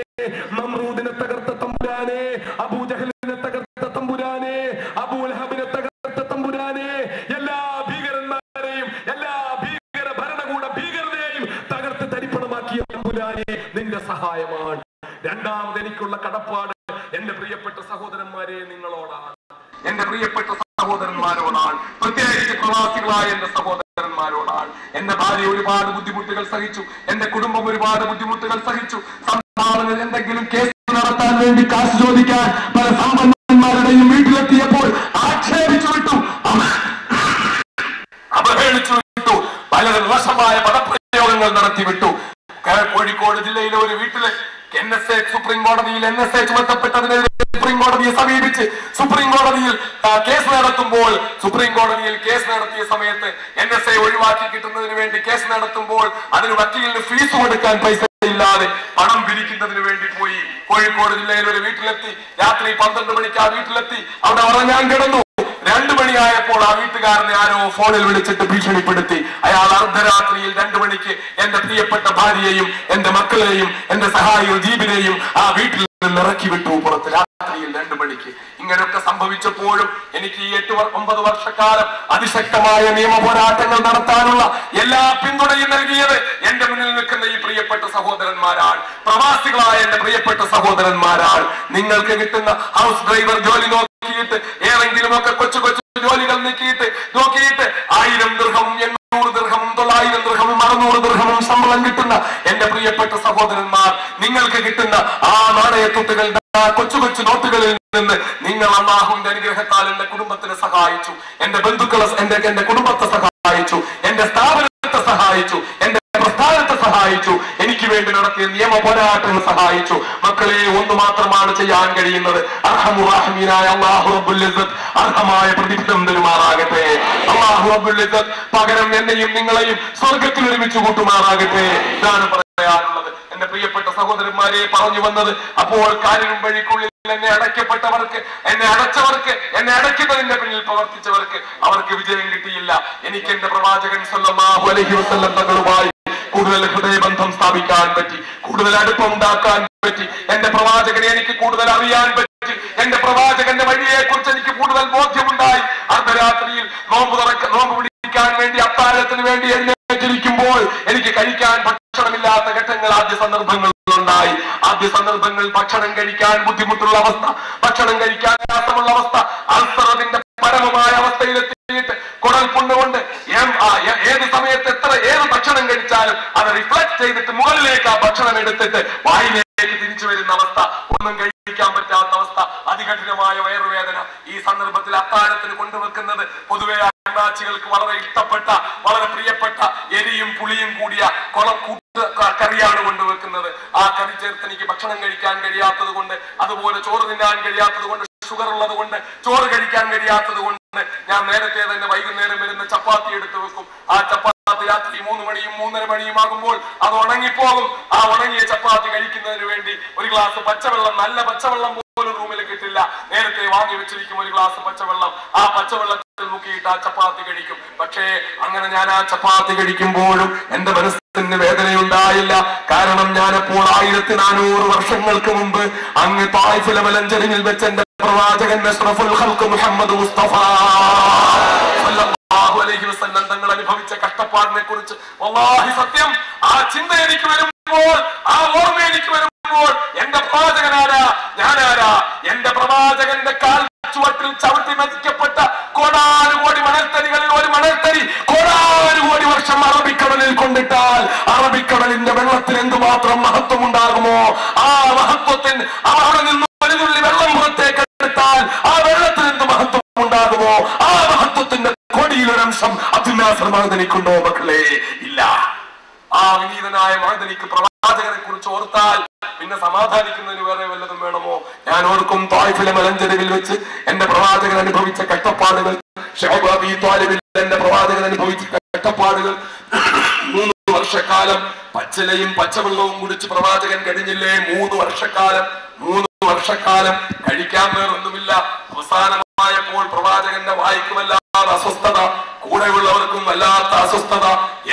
നമ്രൂദിനെ തകർത്ത തമ്പുരാനെ, അബൂജഹലിനെ തകർത്ത തമ്പുരാനെ, അബൂലഹബിനെ തകർത്ത തമ്പുരാനെ, എല്ലാ ഭീകരന്മാരെയും എല്ലാ ഭീകര ഭരണകൂട ഭീകരതയെയും തകർത്ത് തരിപ്പണമാക്കിയ തമ്പുരാനെ, നിന്റെ സഹായമാണ്. രണ്ടാമത് എനിക്കുള്ള കടപ്പാട് എന്റെ പ്രിയപ്പെട്ട സഹോദരന്മാരെ നിങ്ങളോടാണ്, എന്റെ പ്രിയപ്പെട്ട സഹോദരന്മാരോടാണ്, പ്രത്യേകിച്ച് പ്രവാസികളായ എന്റെ സഹോദരന്മാരോടാണ്. എന്റെ ഭാര്യ ഒരുപാട് ബുദ്ധിമുട്ടുകൾ സഹിച്ചു, എന്റെ കുടുംബം ഒരുപാട് ബുദ്ധിമുട്ടുകൾ സഹിച്ചു. സംഭാവന എന്തെങ്കിലും കേസ് നടത്താൻ വേണ്ടി കാശ് ചോദിക്കാൻ പല സമ്പന്നന്മാരുടെയും വീട്ടിലെത്തിയപ്പോൾ ആക്ഷേപിച്ചു വിട്ടു, അവഹേളിച്ചു വിട്ടു, പല മോശമായ പദപ്രയോഗങ്ങൾ നടത്തിവിട്ടു. കോഴിക്കോട് ജില്ലയിലെ ഒരു വീട്ടില് NSA സുപ്രീം കോടതിയിൽ NSA ചുമത്തപ്പെട്ടതിനെതിരെ സുപ്രീം കോടതിയെ സമീപിച്ച് സുപ്രീം കോടതിയിൽ കേസ് നടത്തുമ്പോൾ, സുപ്രീം കോടതിയിൽ കേസ് നടത്തിയ സമയത്ത് NSA ഒഴിവാക്കി കിട്ടുന്നതിന് വേണ്ടി കേസ് നടത്തുമ്പോൾ അതിന് വക്കീലിന് ഫീസ് കൊടുക്കാൻ പൈസ ഇല്ലാതെ പണം പിരിക്കുന്നതിന് വേണ്ടി പോയി. കോഴിക്കോട് ജില്ലയിൽ ഒരു വീട്ടിലെത്തി, രാത്രി 12 മണിക്ക് ആ വീട്ടിലെത്തി, അവിടെ ഉറങ്ങാൻ കിടന്നു. 2 മണിയായപ്പോൾ ആ വീട്ടുകാരനെ ആരോ ഫോണിൽ വിളിച്ചിട്ട് ഭീഷണിപ്പെടുത്തി. അയാൾ അർദ്ധരാത്രിയിൽ 2 മണിക്ക് എന്റെ പ്രിയപ്പെട്ട ഭാര്യയെയും എന്റെ മക്കളെയും എന്റെ സഹായിയും ജീബിനെയും ആ വീട്ടിൽ നിന്ന് ഇറക്കി വിട്ടു പുറത്ത്, രാത്രിയിൽ 2 മണിക്ക്. ഇങ്ങനെയൊക്കെ സംഭവിച്ചപ്പോഴും എനിക്ക് ഈ 8-9 വർഷക്കാലം അതിശക്തമായ നിയമ പോരാട്ടങ്ങൾ നടത്താനുള്ള എല്ലാ പിന്തുണയും നൽകിയത് എന്റെ മുന്നിൽ നിൽക്കുന്ന ഈ പ്രിയപ്പെട്ട സഹോദരന്മാരാണ്, പ്രവാസികളായ എന്റെ പ്രിയപ്പെട്ട സഹോദരന്മാരാണ്. നിങ്ങൾക്ക് കിട്ടുന്ന ഹൗസ് ഡ്രൈവർ ജോലി നോക്കിയിട്ട്, ഏതെങ്കിലുമൊക്കെ കൊച്ചു കൊച്ചു ജോലികൾ നോക്കിയിട്ട് 1000 ദിർഹവും 800 ദിർഹവും 900 ദിർഹവും 600 ദിർഹവും ശമ്പളം കിട്ടുന്ന എന്റെ പ്രിയപ്പെട്ട സഹോദരന്മാർ, നിങ്ങൾക്ക് കിട്ടുന്ന ആ നാണയത്തുട്ടുകളുടെ കൊച്ചു കൊച്ചു നോട്ടുകളിൽ നിന്ന് നിങ്ങൾ അല്ലാഹുവിന്റെ അനുഗ്രഹത്താൽ എന്റെ കുടുംബത്തിനെ സഹായിച്ചു, എന്റെ ബന്ധുക്കളെ എന്റെ കുടുംബത്തെ സഹായിച്ചു, എന്റെ സ്ഥാപനത്തെ സഹായിച്ചു, എന്റെ പ്രസ്ഥാനത്തെ സഹായിച്ചു, എനിക്ക് വേണ്ടി നടത്തിയ നിയമ പോരാട്ടങ്ങൾ സഹായിച്ചു. മക്കളെ, ഒന്ന് മാത്രമാണ് ചെയ്യാൻ കഴിയുന്നത്. അർഹമുറാഹിമീനായ അല്ലാഹു റബ്ബുൽ ഇസ്സത്ത് അർഹമായ പ്രതിഫലം തരുമാറാകട്ടെ. അല്ലാഹു റബ്ബുൽ ഇസ്സത്ത് പകരം എന്നെയും നിങ്ങളെയും സ്വർഗത്തിൽ ഒരുമിച്ച് കൂട്ടുമാറാകട്ടെ. ഇതാണ് പറയാനുള്ളത്. എന്റെ പ്രിയപ്പെട്ട സഹോദരന്മാരെ, പറഞ്ഞു വന്നത്, അപ്പോൾ കാലിനും വഴിക്കുള്ളിൽ എന്നെ അടയ്ക്കപ്പെട്ടവർക്ക്, എന്നെ അടച്ചവർക്ക്, എന്നെ അടയ്ക്കുന്നതിന്റെ പിന്നിൽ പ്രവർത്തിച്ചവർക്ക് അവർക്ക് വിജയം കിട്ടിയില്ല. എനിക്ക് എന്റെ പ്രവാചകൻ സ്വല്ലല്ലാഹു അലൈഹി വസല്ലം തങ്ങളുമായി കൂടുതൽ ഹൃദയബന്ധം സ്ഥാപിക്കാൻ പറ്റി, കൂടുതൽ അടുപ്പം ഉണ്ടാക്കാൻ പറ്റി. എന്റെ പ്രവാചകനെ എനിക്ക് കൂടുതൽ അറിയാൻ പറ്റി. എന്റെ പ്രവാചകന്റെ വഴിയെ കുറിച്ച് എനിക്ക് കൂടുതൽ ബോധ്യമുണ്ടായി. അർദ്ധരാത്രിയിൽ നോമ്പ് പിടിക്കാൻ വേണ്ടി, അത്താഴത്തിന് വേണ്ടി എഴുന്നേറ്റിരിക്കുമ്പോൾ എനിക്ക് കഴിക്കാൻ ഭക്ഷണമില്ലാത്ത ഘട്ടങ്ങൾ ആദ്യ സന്ദർഭങ്ങളുണ്ടായി. ആദ്യ സന്ദർഭങ്ങൾ ഭക്ഷണം കഴിക്കാൻ ബുദ്ധിമുട്ടുള്ള അവസ്ഥ, ഭക്ഷണം കഴിക്കാൻ പ്രയാസമുള്ള അവസ്ഥ, അൾസറതിന്റെ പരമമായ അവസ്ഥയിലെത്തിയിട്ട് കുടൽ പുണ്ണുകൊണ്ട് ഏത് സമയത്ത് ഏത് ഭക്ഷണം കഴിച്ചാലും അത് റിഫ്ലക്ട് ചെയ്തിട്ട് മുകളിലേക്ക് ആ ഭക്ഷണം എടുത്തിട്ട് വായിലേക്ക് തിരിച്ചു വരുന്ന അവസ്ഥ, ഒന്നും കഴിക്കാൻ പറ്റാത്ത അവസ്ഥ, അതികഠിനമായ വയറുവേദന. ഈ സന്ദർഭത്തിൽ അത്താഴത്തിന് കൊണ്ടുവെക്കുന്നത് പൊതുവെ അണ്ണാച്ചികൾക്ക് വളരെ ഇഷ്ടപ്പെട്ട, വളരെ പ്രിയപ്പെട്ട എരിയും പുളിയും കൂടിയ കറിയാണ് കൊണ്ടുവെക്കുന്നത്. ആ കറി ചേർത്ത് എനിക്ക് ഭക്ഷണം കഴിക്കാൻ കഴിയാത്തത് കൊണ്ട്, അതുപോലെ ചോറ് തിന്നാൻ കഴിയാത്തത് കൊണ്ട്, ഷുഗർ ഉള്ളത് കൊണ്ട് ചോറ് കഴിക്കാൻ കഴിയാത്തത് കൊണ്ട് ഞാൻ നേരത്തെ തന്നെ വൈകുന്നേരം വരുന്ന ചപ്പാത്തി എടുത്തു വെക്കും. ആ ചപ്പാത്തി രാത്രി 3 മണിയും 3:30 മണിയും ആകുമ്പോൾ അത് ഉണങ്ങിപ്പോകും. ആ ഉണങ്ങിയ ചപ്പാത്തി കഴിക്കുന്നതിന് വേണ്ടി ഒരു ഗ്ലാസ് പച്ചവെള്ളം, നല്ല പച്ചവെള്ളം പോലും റൂമിൽ കിട്ടില്ല, നേരത്തെ വാങ്ങി വെച്ചിരിക്കും ഒരു ഗ്ലാസ് പച്ചവെള്ളം. ആ പച്ചവെള്ളത്തിൽ മുക്കിയിട്ട് ആ ചപ്പാത്തി കഴിക്കും. പക്ഷേ അങ്ങനെ ഞാൻ ആ ചപ്പാത്തി കഴിക്കുമ്പോഴും എന്റെ മനസ്സിന് വേദനയുണ്ടായില്ല. കാരണം ഞാനപ്പോൾ 1400 വർഷങ്ങൾക്ക് മുമ്പ് അങ്ങ് ത്വായിഫിലെ മലഞ്ചെരിവിൽ വെച്ച് എന്റെ പ്രവാചകൻ അഷ്റഫുൽ ഖൽഖ് മുഹമ്മദ് മുസ്തഫ സല്ലല്ലാഹു അലൈഹി വസല്ലം തങ്ങൾ അനുഭവിച്ച കഷ്ടപ്പാടിനെ കുറിച്ച് വല്ലാഹി സത്യം, ആ ചിന്ത എനിക്ക് വരുമ്പോൾ, ആ ഓർമ്മ എനിക്ക് വരുമ്പോൾ, എന്റെ പ്രവാചകനാരാ, ഞാനാരാ, എന്റെ പ്രവാചകന്റെ കാൽ ചുവട്ടിൽ ചവിട്ടി മതിക്കപ്പെട്ട കോടാനുകോടി മണൽത്തരികളിൽ ഒരു മണൽത്തരി കോടാനുകോടി വർഷം അറബിക്കടലിൽ കൊണ്ടിട്ടാൽ അറബിക്കടലിന്റെ വെള്ളത്തിന് എന്തുമാത്രം മഹത്വം ഉണ്ടാകുമോ, ആ മഹത്വത്തിന് അവിടെ നിന്ന് ഒരു തുള്ളി വെള്ളം പുറത്തേക്ക് എടുത്താൽ ആ വെള്ളത്തിന് എന്ത് മഹത്വം ഉണ്ടാകുമോ, ആ മഹത്വത്തിന്റെ കോടിയിലൊരംശം അബ്ദുൽ നാസർ മഅദനിക്കുണ്ടോ മക്കളെ? ഇല്ല. ആ വിനീതനായ മഅദനിക്ക് പ്രവാചകനെ കുറിച്ച് ഓർത്താൽ പിന്നെ സമാധാനിക്കുന്നതിന് വേറെ വല്ലതും വേണമോ? ഞാൻ ഓർക്കും, ത്വായിഫിലെ മലഞ്ചെരിവിൽ വെച്ച് എന്റെ പ്രവാചകൻ അനുഭവിച്ച കഷ്ടപ്പാടുകൾ, ശഅബ് അബീ ത്വാലിബിൽ എന്റെ പ്രവാചകൻ അനുഭവിച്ച കഷ്ടപ്പാടുകൾ. 3 വർഷക്കാലം പച്ചിലയും പച്ചവെള്ളവും കുടിച്ച് പ്രവാചകൻ കഴിഞ്ഞില്ലേ? 3 വർഷക്കാലം കഴിക്കാൻ വേറൊന്നുമില്ല. അവസാനമായപ്പോൾ പ്രവാചകന്റെ വായിക്ക് വല്ലാതെ അസ്വസ്ഥത, കൂടെയുള്ളവർക്കും വല്ലാത്ത അസ്വസ്ഥത.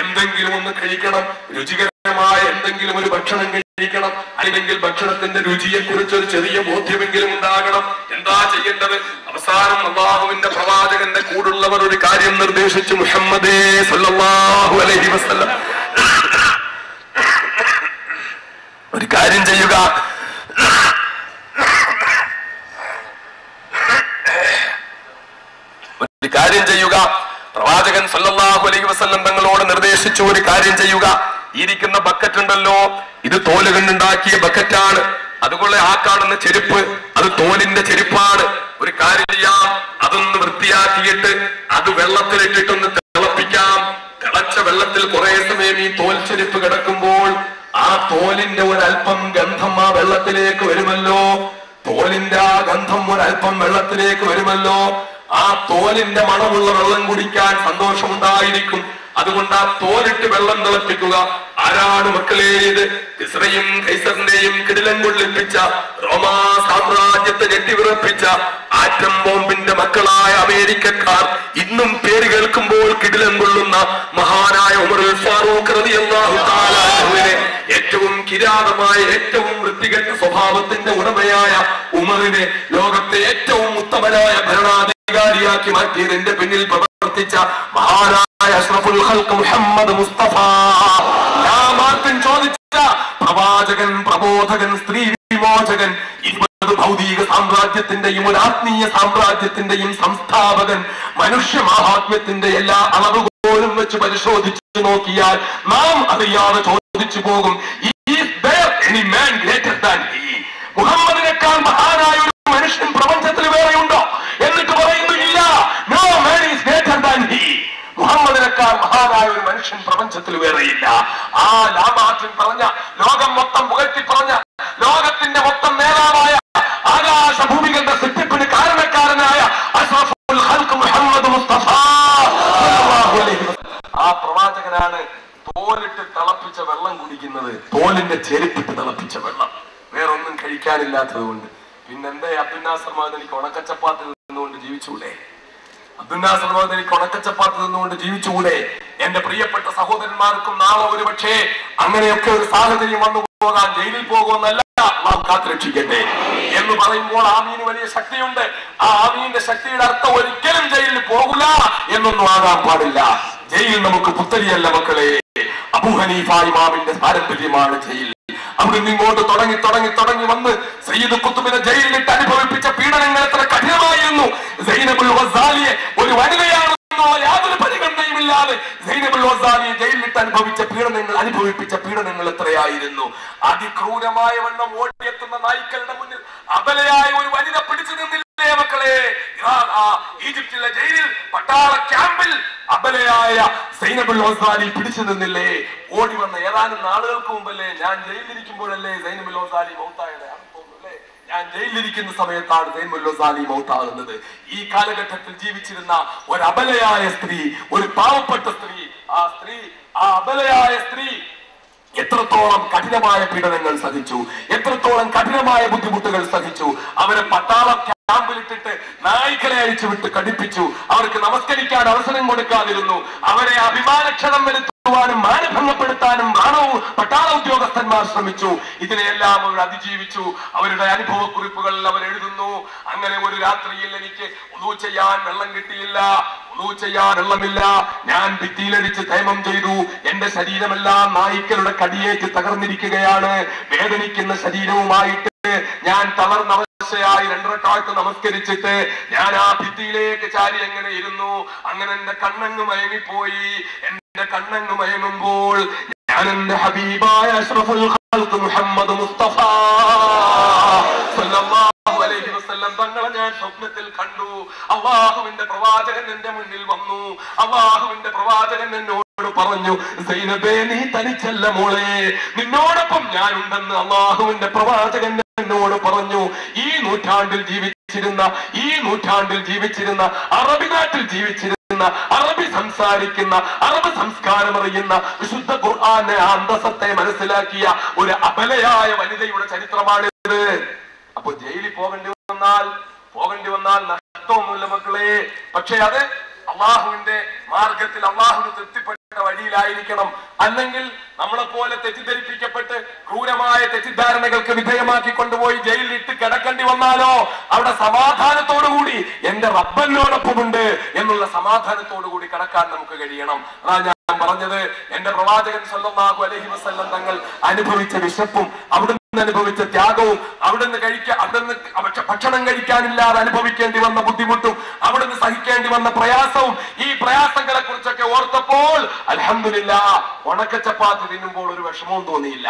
എന്തെങ്കിലും ഒന്ന് കഴിക്കണം, രുചികരമായ എന്തെങ്കിലും ഒരു ഭക്ഷണം കഴിക്കണം, അല്ലെങ്കിൽ ഭക്ഷണത്തിന്റെ രുചിയെ കുറിച്ച് ഒരു ചെറിയ ബോധ്യമെങ്കിലും ഉണ്ടാകണം. എന്താ ചെയ്യേണ്ടത്? അവസാനം അല്ലാഹുവിന്റെ പ്രവാചകന്റെ കൂടുള്ളവർ ഒരു കാര്യം നിർദ്ദേശിച്ചു. മുഹമ്മദേ സല്ലല്ലാഹു അലൈഹി വസല്ലം, ഒരു കാര്യം ചെയ്യുക, ഒരു കാര്യം ചെയ്യുക. പ്രവാചകൻ സല്ലല്ലാഹു അലൈഹി വസല്ലം തങ്ങളോട് നിർദ്ദേശിച്ചു, ഒരു കാര്യം ചെയ്യുക. ഇരിക്കുന്ന ബക്കറ്റ് ഉണ്ടല്ലോ, ഇത് തോല് കൊണ്ടുണ്ടാക്കിയ ബക്കറ്റാണ്. അതുപോലെ ആ കാണുന്ന ചെരുപ്പ് അത് തോലിന്റെ ചെരുപ്പാണ്. ഒരു കാര്യം ചെയ്യാം, അതൊന്ന് വൃത്തിയാക്കിയിട്ട് അത് വെള്ളത്തിലിട്ടിട്ടൊന്ന് തിളപ്പിക്കാം. തിളച്ച വെള്ളത്തിൽ കുറെ സമയം ഈ തോൽ ചെരുപ്പ് കിടക്കുമ്പോൾ ആ തോലിന്റെ ഒരൽപ്പം ഗന്ധം ആ വെള്ളത്തിലേക്ക് വരുമല്ലോ. തോലിന്റെ ആ ഗന്ധം ഒരൽപ്പം വെള്ളത്തിലേക്ക് വരുമല്ലോ. ആ തോലിന്റെ മണമുള്ള വെള്ളം കുടിക്കാൻ സന്തോഷമുണ്ടായിരിക്കും. അതുകൊണ്ട് ആ തോലിട്ട് വെള്ളം തിളപ്പിക്കുക. ആരാണ് മക്കളെ ഇത്? കിസ്റയും കൈസറിന്റെയും കിടിലം കൊള്ളിപ്പിച്ച, റോമാ സാമ്രാജ്യത്തെ ഞെട്ടിവിറപ്പിച്ച ആറ്റം ബോംബിന്റെ മക്കളായ അമേരിക്കക്കാർ ഇന്നും പേര് കേൾക്കുമ്പോൾ കിടിലം കൊള്ളുന്ന മഹാനായ ഉമറുൽ ഫാറൂഖ് റളിയല്ലാഹു തആല അൻഹുവിനെ, ഏറ്റവും കിരാതമായ ഏറ്റവും വൃത്തികെട്ട സ്വഭാവത്തിന്റെ ഉടമയായ ഉമറിനെ ലോകത്തെ ഏറ്റവും ഉത്തമനായ ഭരണാധികാരിയാക്കി മാറ്റിയതിന്റെ പിന്നിൽ പ്രവർത്തിച്ച മഹാനായ അഷ്റഫുൽ ഖൽഖ് മുഹമ്മദ് മുസ്തഫ മാർട്ടിൻ ചോദിച്ച പ്രവാചകൻ, പ്രബോധകൻ, സ്ത്രീ വിമോചകൻ, 20 ഭൗതിക സാമ്രാജ്യത്തിന്റെയും ഒരു ആത്മീയ സാമ്രാജ്യത്തിന്റെയും സംസ്ഥാപകൻ, മനുഷ്യ മഹാത്മ്യത്തിന്റെ എല്ലാ അളവുകോലും വെച്ച് പരിശോധിച്ചു നോക്കിയാൽ നാം അറിയാതെ ചോദിച്ചു പോകും, മുഹമ്മദിനേക്കാൾ മഹാനായ ഒരു മനുഷ്യൻ പ്രപഞ്ചത്തിൽ വേറെയുണ്ടോ? എന്നിട്ട് പറയുന്നു ഇല്ല, no man is greater than he. മുഹമ്മദിനേക്കാൾ മഹാനായ ഒരു മനുഷ്യൻ പ്രപഞ്ചത്തിൽ വേറെയില്ല. ആ ലാമാർട്ടിൻ പറഞ്ഞ, ലോകം മൊത്തം പുകഴ്ത്തി പറഞ്ഞ, ലോകത്തിന്റെ മൊത്തം നേതാവായ, ആകാശഭൂമികളുടെ സൃഷ്ടിപ്പിന് കാരണക്കാരനായ അഷ്റഫുൽ ഖൽഖ് മുഹമ്മദ് മുസ്തഫ സല്ലല്ലാഹു അലൈഹി വസല്ലം, ആ പ്രവാചകനാണ് തോലിട്ട് തിളപ്പിച്ച വെള്ളം കുടിക്കുന്നത്. തോലിന്റെ ചെരുപ്പിട്ട് തിളപ്പിച്ച വെള്ളം, വേറൊന്നും കഴിക്കാനില്ലാത്തത് കൊണ്ട്. പിന്നെന്തേ അബ്ദുൽ നാസർ മദനിക്ക് ഉണക്കച്ചപ്പാത്തിൽ നിന്നുകൊണ്ട് ജീവിച്ചൂടെ? അബ്ദുൽ നാസർ മദനിക്ക് ഉണക്കച്ചപ്പാത്തിൽ നിന്നുകൊണ്ട് ജീവിച്ചുകൂടെ? എന്റെ പ്രിയപ്പെട്ട സഹോദരന്മാർക്കും നാളെ ഒരു പക്ഷേ അങ്ങനെയൊക്കെ ഒരു സാഹചര്യം വന്നു പോകാൻ, ജയിലിൽ പോകുമെന്നല്ല, നാം കാത്തുരക്ഷിക്കട്ടെ എന്ന് പറയുമ്പോൾ ആമീന് വലിയ ശക്തിയുണ്ട്. ആ ആമീന്റെ ശക്തിയുടെ അർത്ഥം ഒരിക്കലും ജയിലിൽ പോകില്ല എന്നൊന്നും ആകാൻ പാടില്ല. ജയിൽ നമുക്ക് പുത്തരിയല്ല മക്കളെ. അബൂ ഹനീഫ ഇമാമിന്റെ പാരമ്പര്യമാണ് ജയിൽ. അവിടുന്ന് ഇങ്ങോട്ട് തുടങ്ങി വന്ന് സയ്യിദ് ഖുത്ബിനെ ജയിലിലിട്ട് അനുഭവിപ്പിച്ച പീഡനങ്ങൾ എത്ര കഠിനമായിരുന്നു. സൈനബുൽ ഗസാലിയെ, ഒരു വനിതയാണെന്നുള്ള യാതൊരു പരിഗണനയുമില്ലാതെ സൈനബുൽ ഗസാലിയെ ജയിലിലിട്ട് അനുഭവിപ്പിച്ച പീഡനങ്ങൾ എത്രയായിരുന്നു. അതിക്രൂരമായ വണ്ണം ഓടിയെത്തുന്ന നായ്ക്കളുടെ മുന്നിൽ അബലയായ ഒരു വനിത പിടിച്ചു നിന്നില്ലേ മക്കളെ? ഈജിപ്തിലെ ജയിലിൽ, പട്ടാള ക്യാമ്പിൽ അബലയായ സൈനബുൽ ഗസാലി പിടിച്ചു നിന്നില്ലേ? ഓടി വന്ന ഏതാനും നാളുകൾക്ക് മുമ്പല്ലേ, ഞാൻ ജയിലിലിരിക്കുമ്പോഴല്ലേ സൈനബുൽ ഗസാലി മൗത്തായത്? ഞാൻ ജയിലിലിരിക്കുന്ന സമയത്താണ് സൈനബുൽ ഗസാലി മൗത്താകുന്നത്. ഈ കാലഘട്ടത്തിൽ ജീവിച്ചിരുന്ന ഒരു അബലയായ സ്ത്രീ, ഒരു പാവപ്പെട്ട സ്ത്രീ, ആ അബലയായ സ്ത്രീ എത്രത്തോളം കഠിനമായ പീഡനങ്ങൾ സഹിച്ചു, എത്രത്തോളം കഠിനമായ ബുദ്ധിമുട്ടുകൾ സഹിച്ചു. അവരെ പട്ടാള ക്യാമ്പിലിട്ടിട്ട് നായ്ക്കളെ അഴിച്ചുവിട്ട് കടിപ്പിച്ചു. അവർക്ക് നമസ്കരിക്കാൻ അവസരം കൊടുക്കാതിരുന്നു. അവരെ അഭിമാനക്ഷതം വരുത്തുവാനും മാനഭംഗപ്പെടുത്താനും പട്ടാള ഉദ്യോഗസ്ഥന്മാർ ശ്രമിച്ചു. ഇതിനെല്ലാം അവർ അതിജീവിച്ചു. അവരുടെ അനുഭവക്കുറിപ്പുകളിൽ അവർ എഴുതുന്നു, അങ്ങനെ ഒരു രാത്രിയിൽ എനിക്ക് ഉളൂ ചെയ്യാൻ വെള്ളം കിട്ടിയില്ല, ഉളൂ ചെയ്യാൻ വെള്ളമില്ല. ഞാൻ ഭിത്തിയിലടിച്ച് തൈമം ചെയ്തു. എന്റെ ശരീരമെല്ലാം നായ്ക്കളുടെ കടിയേറ്റ് തകർന്നിരിക്കുകയാണ്. വേദനിക്കുന്ന ശരീരവുമായിട്ട് ഞാൻ തളർന്നവശയായി 2 റക്അത്ത് നമസ്കരിച്ചിട്ട് ഞാൻ ആ ഭിത്തിയിലേക്ക് ചാരി എങ്ങനെ ഇരുന്നു. അങ്ങനെ എന്റെ കണ്ണങ്ങ് മയങ്ങിപ്പോയി. എന്റെ കണ്ണങ്ങ് മയങ്ങുമ്പോൾ ഞാൻ എന്റെ ഹബീബായ അഷ്റഫുൽ ഖൽഖ് മുഹമ്മദ് മുസ്തഫ സല്ലല്ലാഹു അലൈഹി വസല്ലം തങ്ങളെ ഞാൻ സ്വപ്നത്തിൽ കണ്ടു. അല്ലാഹുവിന്റെ പ്രവാചകൻ എന്റെ മുന്നിൽ വന്നു. അല്ലാഹുവിന്റെ പ്രവാചകൻ എന്നോട് പറഞ്ഞു, സൈനബേ നീ തനിച്ചല്ല മോളെ, നിന്നോടൊപ്പം ഞാനുണ്ടെന്ന് അല്ലാഹുവിന്റെ പ്രവാചകൻ എന്നോട് പറഞ്ഞു. ഈ നൂറ്റാണ്ടിൽ ജീവിച്ചിരുന്ന അറബി നാട്ടിൽ ജീവിച്ചിരുന്ന, അറബി സംസാരിക്കുന്ന, അറബ് സംസ്കാരം അറിയുന്ന, വിശുദ്ധ ഖുർആന്റെ അന്തസത്തെ മനസ്സിലാക്കിയ ഒരു അബലയായ വനിതയുടെ ചരിത്രമാണിത്. അപ്പൊ ജയിലിൽ പോകേണ്ടി വന്നാൽ നഷ്ടമൊന്നുമില്ല മക്കളെ. പക്ഷെ അത് അള്ളാഹുവിന്റെ മാർഗത്തിൽ അള്ളാഹുവിന് തൃപ്തിപ്പെട്ട വഴിയിലായിരിക്കണം. അല്ലെങ്കിൽ നമ്മളെ പോലെ തെറ്റിദ്ധരിപ്പിക്കപ്പെട്ട് ക്രൂരമായ തെറ്റിദ്ധാരണകൾക്ക് വിധേയമാക്കി കൊണ്ടുപോയി ജയിലിൽ ഇട്ട് കിടക്കേണ്ടി വന്നാലോ അവിടെ സമാധാനത്തോടുകൂടി എന്റെ റബ്ബനോടൊപ്പമുണ്ട് എന്നുള്ള സമാധാനത്തോടുകൂടി കിടക്കാൻ നമുക്ക് കഴിയണം. അതാ ഞാൻ പറഞ്ഞത്, എന്റെ പ്രവാചകൻ സല്ലല്ലാഹു അലൈഹി വസല്ലം തങ്ങൾ അനുഭവിച്ച വിശപ്പും അവിടുന്ന് അനുഭവിച്ച ത്യാഗവും അവിടുന്ന് ഭക്ഷണം കഴിക്കാനില്ലാതെ അനുഭവിക്കേണ്ടി വന്ന ബുദ്ധിമുട്ടും അവിടുന്ന് സഹിക്കേണ്ടി വന്ന പ്രയാസവും ഈ പ്രയാസങ്ങളെ കുറിച്ചൊക്കെ ഓർത്തപ്പോൾ അൽഹംദുലില്ലാഹ് ഉണക്കച്ചപ്പാത്തി തിന്നുമ്പോൾ ഒരു വിഷമവും തോന്നിയില്ല.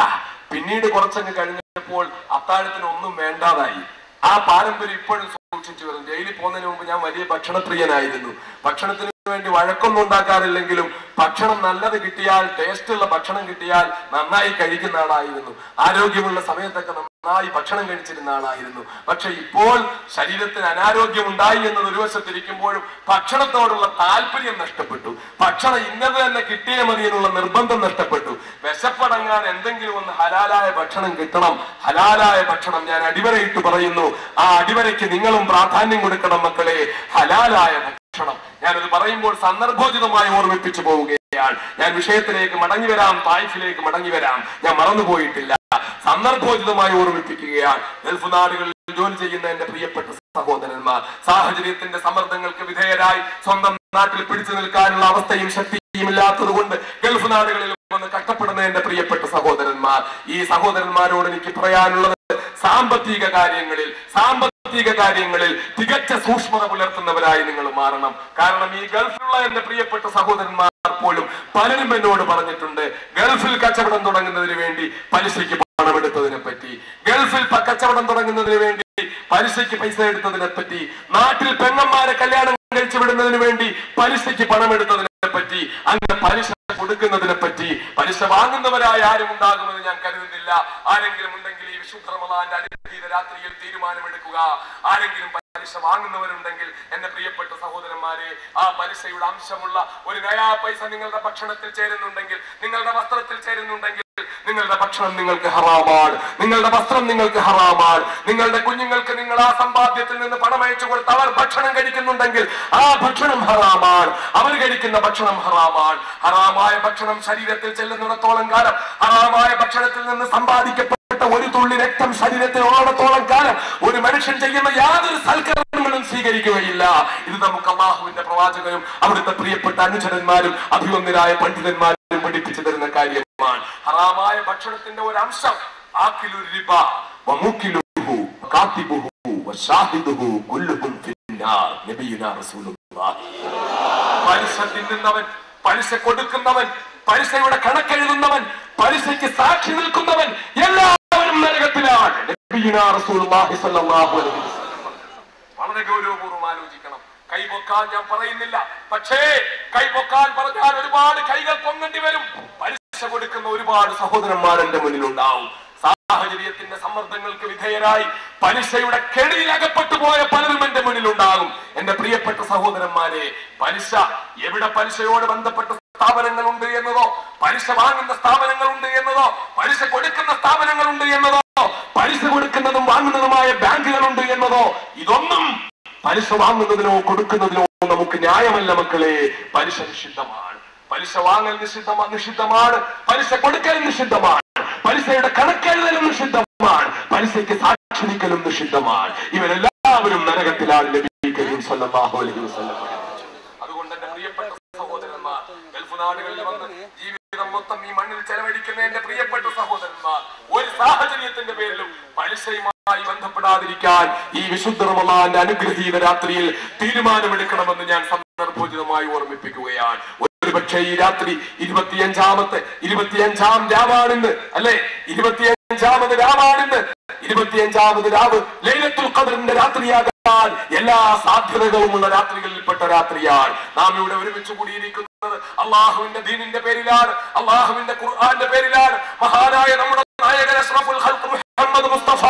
പിന്നീട് കുറച്ചങ്ങ് കഴിഞ്ഞപ്പോൾ അത്താഴത്തിന് ഒന്നും വേണ്ടാതായി. ആ പാരമ്പര്യം ഇപ്പോഴും സൂക്ഷിച്ചു വരും. ജയിലിൽ പോകുന്നതിന് മുമ്പ് ഞാൻ വലിയ ഭക്ഷണപ്രിയനായിരുന്നു. ഭക്ഷണത്തിന് വേണ്ടി വഴക്കൊന്നും ഉണ്ടാക്കാറില്ലെങ്കിലും ഭക്ഷണം നല്ലത് കിട്ടിയാൽ, ടേസ്റ്റുള്ള ഭക്ഷണം കിട്ടിയാൽ നന്നായി കഴിക്കുന്ന ആളായിരുന്നു. ആരോഗ്യമുള്ള സമയത്തൊക്കെ നന്നായി ഭക്ഷണം കഴിച്ചിരുന്ന ആളായിരുന്നു. പക്ഷെ ഇപ്പോൾ ശരീരത്തിന് അനാരോഗ്യം ഉണ്ടായി എന്നത് ഒരു വശത്തിരിക്കുമ്പോഴും ഭക്ഷണത്തോടുള്ള താല്പര്യം നഷ്ടപ്പെട്ടു. ഭക്ഷണം ഇന്നത് തന്നെ കിട്ടിയേ മതി എന്നുള്ള നിർബന്ധം നഷ്ടപ്പെട്ടു. വിശപ്പടങ്ങാൻ എന്തെങ്കിലും ഒന്ന് ഹലാലായ ഭക്ഷണം കിട്ടണം. ഹലാലായ ഭക്ഷണം ഞാൻ അടിവരയിട്ട് പറയുന്നു. ആ അടിവരയ്ക്ക് നിങ്ങളും പ്രാധാന്യം കൊടുക്കണം മക്കളെ. ഹലാലായ ഭക്ഷണം. ഞാനത് പറയുമ്പോൾ സന്ദർഭോചിതമായി ഓർമ്മിപ്പിച്ചു പോവുകയാണ്. ഞാൻ വിഷയത്തിലേക്ക് മടങ്ങി വരാം, തായിഫിലേക്ക് മടങ്ങി വരാം. ഞാൻ മറന്നുപോയിട്ടില്ല. സന്ദർഭോചിതമായി ഓർമ്മിപ്പിക്കുകയാണ്. ഗൾഫ് നാടുകളിൽ ജോലി ചെയ്യുന്ന എന്റെ പ്രിയപ്പെട്ട സഹോദരന്മാർ, സാഹചര്യത്തിന്റെ സമ്മർദ്ദങ്ങൾക്ക് വിധേയരായി സ്വന്തം നാട്ടിൽ പിടിച്ചു നിൽക്കാനുള്ള അവസ്ഥയും ശക്തിയും ഇല്ലാത്തത് കൊണ്ട് ഗൾഫ് നാടുകളിൽ വന്ന് കഷ്ടപ്പെടുന്ന എന്റെ പ്രിയപ്പെട്ട സഹോദരന്മാർ, ഈ സഹോദരന്മാരോട് എനിക്ക് പറയാനുള്ളത്, സാമ്പത്തിക കാര്യങ്ങളിൽ തികച്ച സൂക്ഷ്മത പുലർത്തുന്നവരായി നിങ്ങൾ മാറണം. കാരണം ഈ ഗൾഫിലുള്ള എന്റെ പ്രിയപ്പെട്ട സഹോദരന്മാർ പോലും പലരും എന്നോട് പറഞ്ഞിട്ടുണ്ട്, ഗൾഫിൽ കച്ചവടം തുടങ്ങുന്നതിന് വേണ്ടി പലിശയ്ക്ക് പണമെടുത്തതിനെ പറ്റി, ഗൾഫിൽ കച്ചവടം തുടങ്ങുന്നതിന് വേണ്ടി പലിശയ്ക്ക് പൈസ എടുത്തതിനെ പറ്റി, നാട്ടിൽ പെങ്ങന്മാരെ കല്യാണം കഴിച്ചു വിടുന്നതിന് വേണ്ടി പലിശയ്ക്ക് പണമെടുത്തതിനെ പറ്റി, അങ്ങനെ പലിശ കൊടുക്കുന്നതിനെ പറ്റി. പലിശ വാങ്ങുന്നവരായ ആരും ഉണ്ടാകുമെന്ന് ഞാൻ കരുതുന്നില്ല. ആരെങ്കിലും ഉണ്ടെങ്കിൽ ഈ വിശുദ്ധ റമദാന്റെ അനുഗ്രഹീത രാത്രിയിൽ തീരുമാനമെടുക്കുക. ആരെങ്കിലും പലിശ വാങ്ങുന്നവരുണ്ടെങ്കിൽ എന്റെ പ്രിയപ്പെട്ട സഹോദരന്മാരെ, ആ പലിശയുടെ അംശമുള്ള ഒരു നയാ പൈസ നിങ്ങളുടെ ഭക്ഷണത്തിൽ ചേരുന്നുണ്ടെങ്കിൽ, നിങ്ങളുടെ വസ്ത്രത്തിൽ ചേരുന്നുണ്ടെങ്കിൽ, നിങ്ങളുടെ ഭക്ഷണം നിങ്ങൾക്ക് ഹറാമാണ്, നിങ്ങളുടെ വസ്ത്രം നിങ്ങൾക്ക് ഹറാമാണ്. നിങ്ങളുടെ കുഞ്ഞുങ്ങൾക്ക് നിങ്ങൾ ആ സമ്പാദ്യത്തിൽ നിന്ന് പണം അയച്ചു കൊടുത്ത് അവർ ഭക്ഷണം കഴിക്കുന്നുണ്ടെങ്കിൽ ആ ഭക്ഷണം ഹറാമാണ്. അവർ കഴിക്കുന്ന ഭക്ഷണം ഹറാമാണ്. ഹറാമായ ഭക്ഷണം ശരീരത്തിൽ ചെല്ലുന്നിടത്തോളം കാലം, ഹറാമായ ഭക്ഷണത്തിൽ നിന്ന് സമ്പാദിക്കപ്പെട്ട ഒരു തുള്ളി രക്തം ശരീരത്തിൽ ഉള്ളിടത്തോളം കാലം ഒരു മനുഷ്യൻ ചെയ്യുന്ന യാതൊരു സൽക്കർമ്മങ്ങളും സ്വീകരിക്കുകയില്ല. ഇത് നമുക്ക് അല്ലാഹുവിന്റെ പ്രവാചകനും അവിടുത്തെ പ്രിയപ്പെട്ട അനുചരന്മാരും അഭിവന്ദരായ പണ്ഡിതന്മാരും പഠിപ്പിച്ചു തരുന്ന കാര്യമാണ്. ഹറാമായ ഭക്ഷണത്തിന്റെ ഒരു അംശം ആക്കിലുർ റിബ വമുക്കിലുഹു കാതിബുഹു വശാഹിദുഹു കുല്ലുഹും ഫിന്നാർ. നബിയുനാ റസൂലുള്ളാഹി. പലിശ തിന്നുന്നവൻ, പലിശ കൊടുക്കുന്നവൻ, പലിശയുടെ കണക്കെഴുതുന്നവൻ, പലിശയ്ക്ക് സാക്ഷി നിൽക്കുന്നവൻ എല്ലാവരും നരകത്തിലാണ്. നബിയുനാ റസൂലുള്ളാഹി സ്വല്ലല്ലാഹു അലൈഹി വസല്ലം. വളരെ ഗൗരവപൂർവ്വം ആലോചിക്കണം. കൈപൊക്കാൻ ഞാൻ പറയുന്നില്ല, പക്ഷേ കൈപൊക്കാൻ പറഞ്ഞാൽ ഒരുപാട് കൈകൾ പൊങ്ങേണ്ടി വരും. പലിശ കൊടുക്കുന്ന ഒരുപാട് സഹോദരന്മാർ എന്റെ മുന്നിലുണ്ടാവും. സാഹചര്യത്തിന്റെ സമ്മർദ്ദങ്ങൾക്ക് വിധേയരായി പലിശയുടെ കെണിയിൽ അകപ്പെട്ടു പോയ പലരും എന്റെ മുന്നിലുണ്ടാകും. എന്റെ പ്രിയപ്പെട്ട സഹോദരന്മാരെ, പലിശ എവിടെ പലിശയോട് ബന്ധപ്പെട്ട സ്ഥാപനങ്ങളുണ്ട് എന്നതോ, പലിശ വാങ്ങുന്ന സ്ഥാപനങ്ങളുണ്ട് എന്നതോ, പലിശ കൊടുക്കുന്ന സ്ഥാപനങ്ങളുണ്ട് എന്നതോ, പലിശ കൊടുക്കുന്നതും വാങ്ങുന്നതുമായ ബാങ്കുകളുണ്ട് എന്നതോ, ഇതൊന്നും പലിശ വാങ്ങുന്നതിനോ കൊടുക്കുന്നതിനോ നമുക്ക് ന്യായമല്ല മക്കളെ. പലിശ നിഷിദ്ധമാണ്. പലിശ വാങ്ങൽ നിഷിദ്ധമാണ്. പലിശ കൊടുക്കൽ നിഷിദ്ധമാണ്. പലിശയുടെ കണക്കെഴുതലും നിഷിദ്ധമാണ്. പലിശയ്ക്ക് സാക്ഷി നിൽക്കലും നിഷിദ്ധമാണ്. ഇവരെല്ലാവരും നരകത്തിലാണ് നബി കരീം സ്വല്ലല്ലാഹു അലൈഹി വസല്ലം. അതുകൊണ്ട് എന്റെ പ്രിയപ്പെട്ട സഹോദരന്മാർ, ഗൾഫ് നാടുകളിൽ വന്ന് ജീവിതം മൊത്തം ഈ മണ്ണിൽ ചെലവഴിക്കുന്ന എന്റെ പ്രിയപ്പെട്ട സഹോദരന്മാർ, ഒരു സാഹചര്യത്തിന്റെ പേരിലും പലിശയുമായി ബന്ധപ്പെടാതിരിക്കാൻ ഈ വിശുദ്ധ റമദാന്റെ അനുഗ്രഹീത രാത്രിയിൽ തീരുമാനമെടുക്കണമെന്ന് ഞാൻ സന്ദർഭോചിതമായി ഓർമ്മിപ്പിക്കുകയാണ്. ഒരുപക്ഷെ ഈ രാത്രി 25-ാം രാവാണെന്ന്, അല്ലെ, 25ാമത് രാവാണെന്ന്, 25ാമത് രാവ് ലൈലത്തുൽ ഖദറിന്റെ രാത്രിയാകാൻ എല്ലാ സാധ്യതകളുമുള്ള രാത്രികളിൽപ്പെട്ട രാത്രിയാണ്. നാം ഇവിടെ ഒരുമിച്ച് കൂടിയിരിക്കുന്നത് അള്ളാഹുവിന്റെ ദീനിന്റെ പേരിലാണ്, അള്ളാഹുവിന്റെ ഖുർആന്റെ പേരിലാണ്. മഹാനായ നമ്മുടെ നായകൻ അഷ്റഫുൽ ഖൽഖ് മുഹമ്മദ് മുസ്തഫ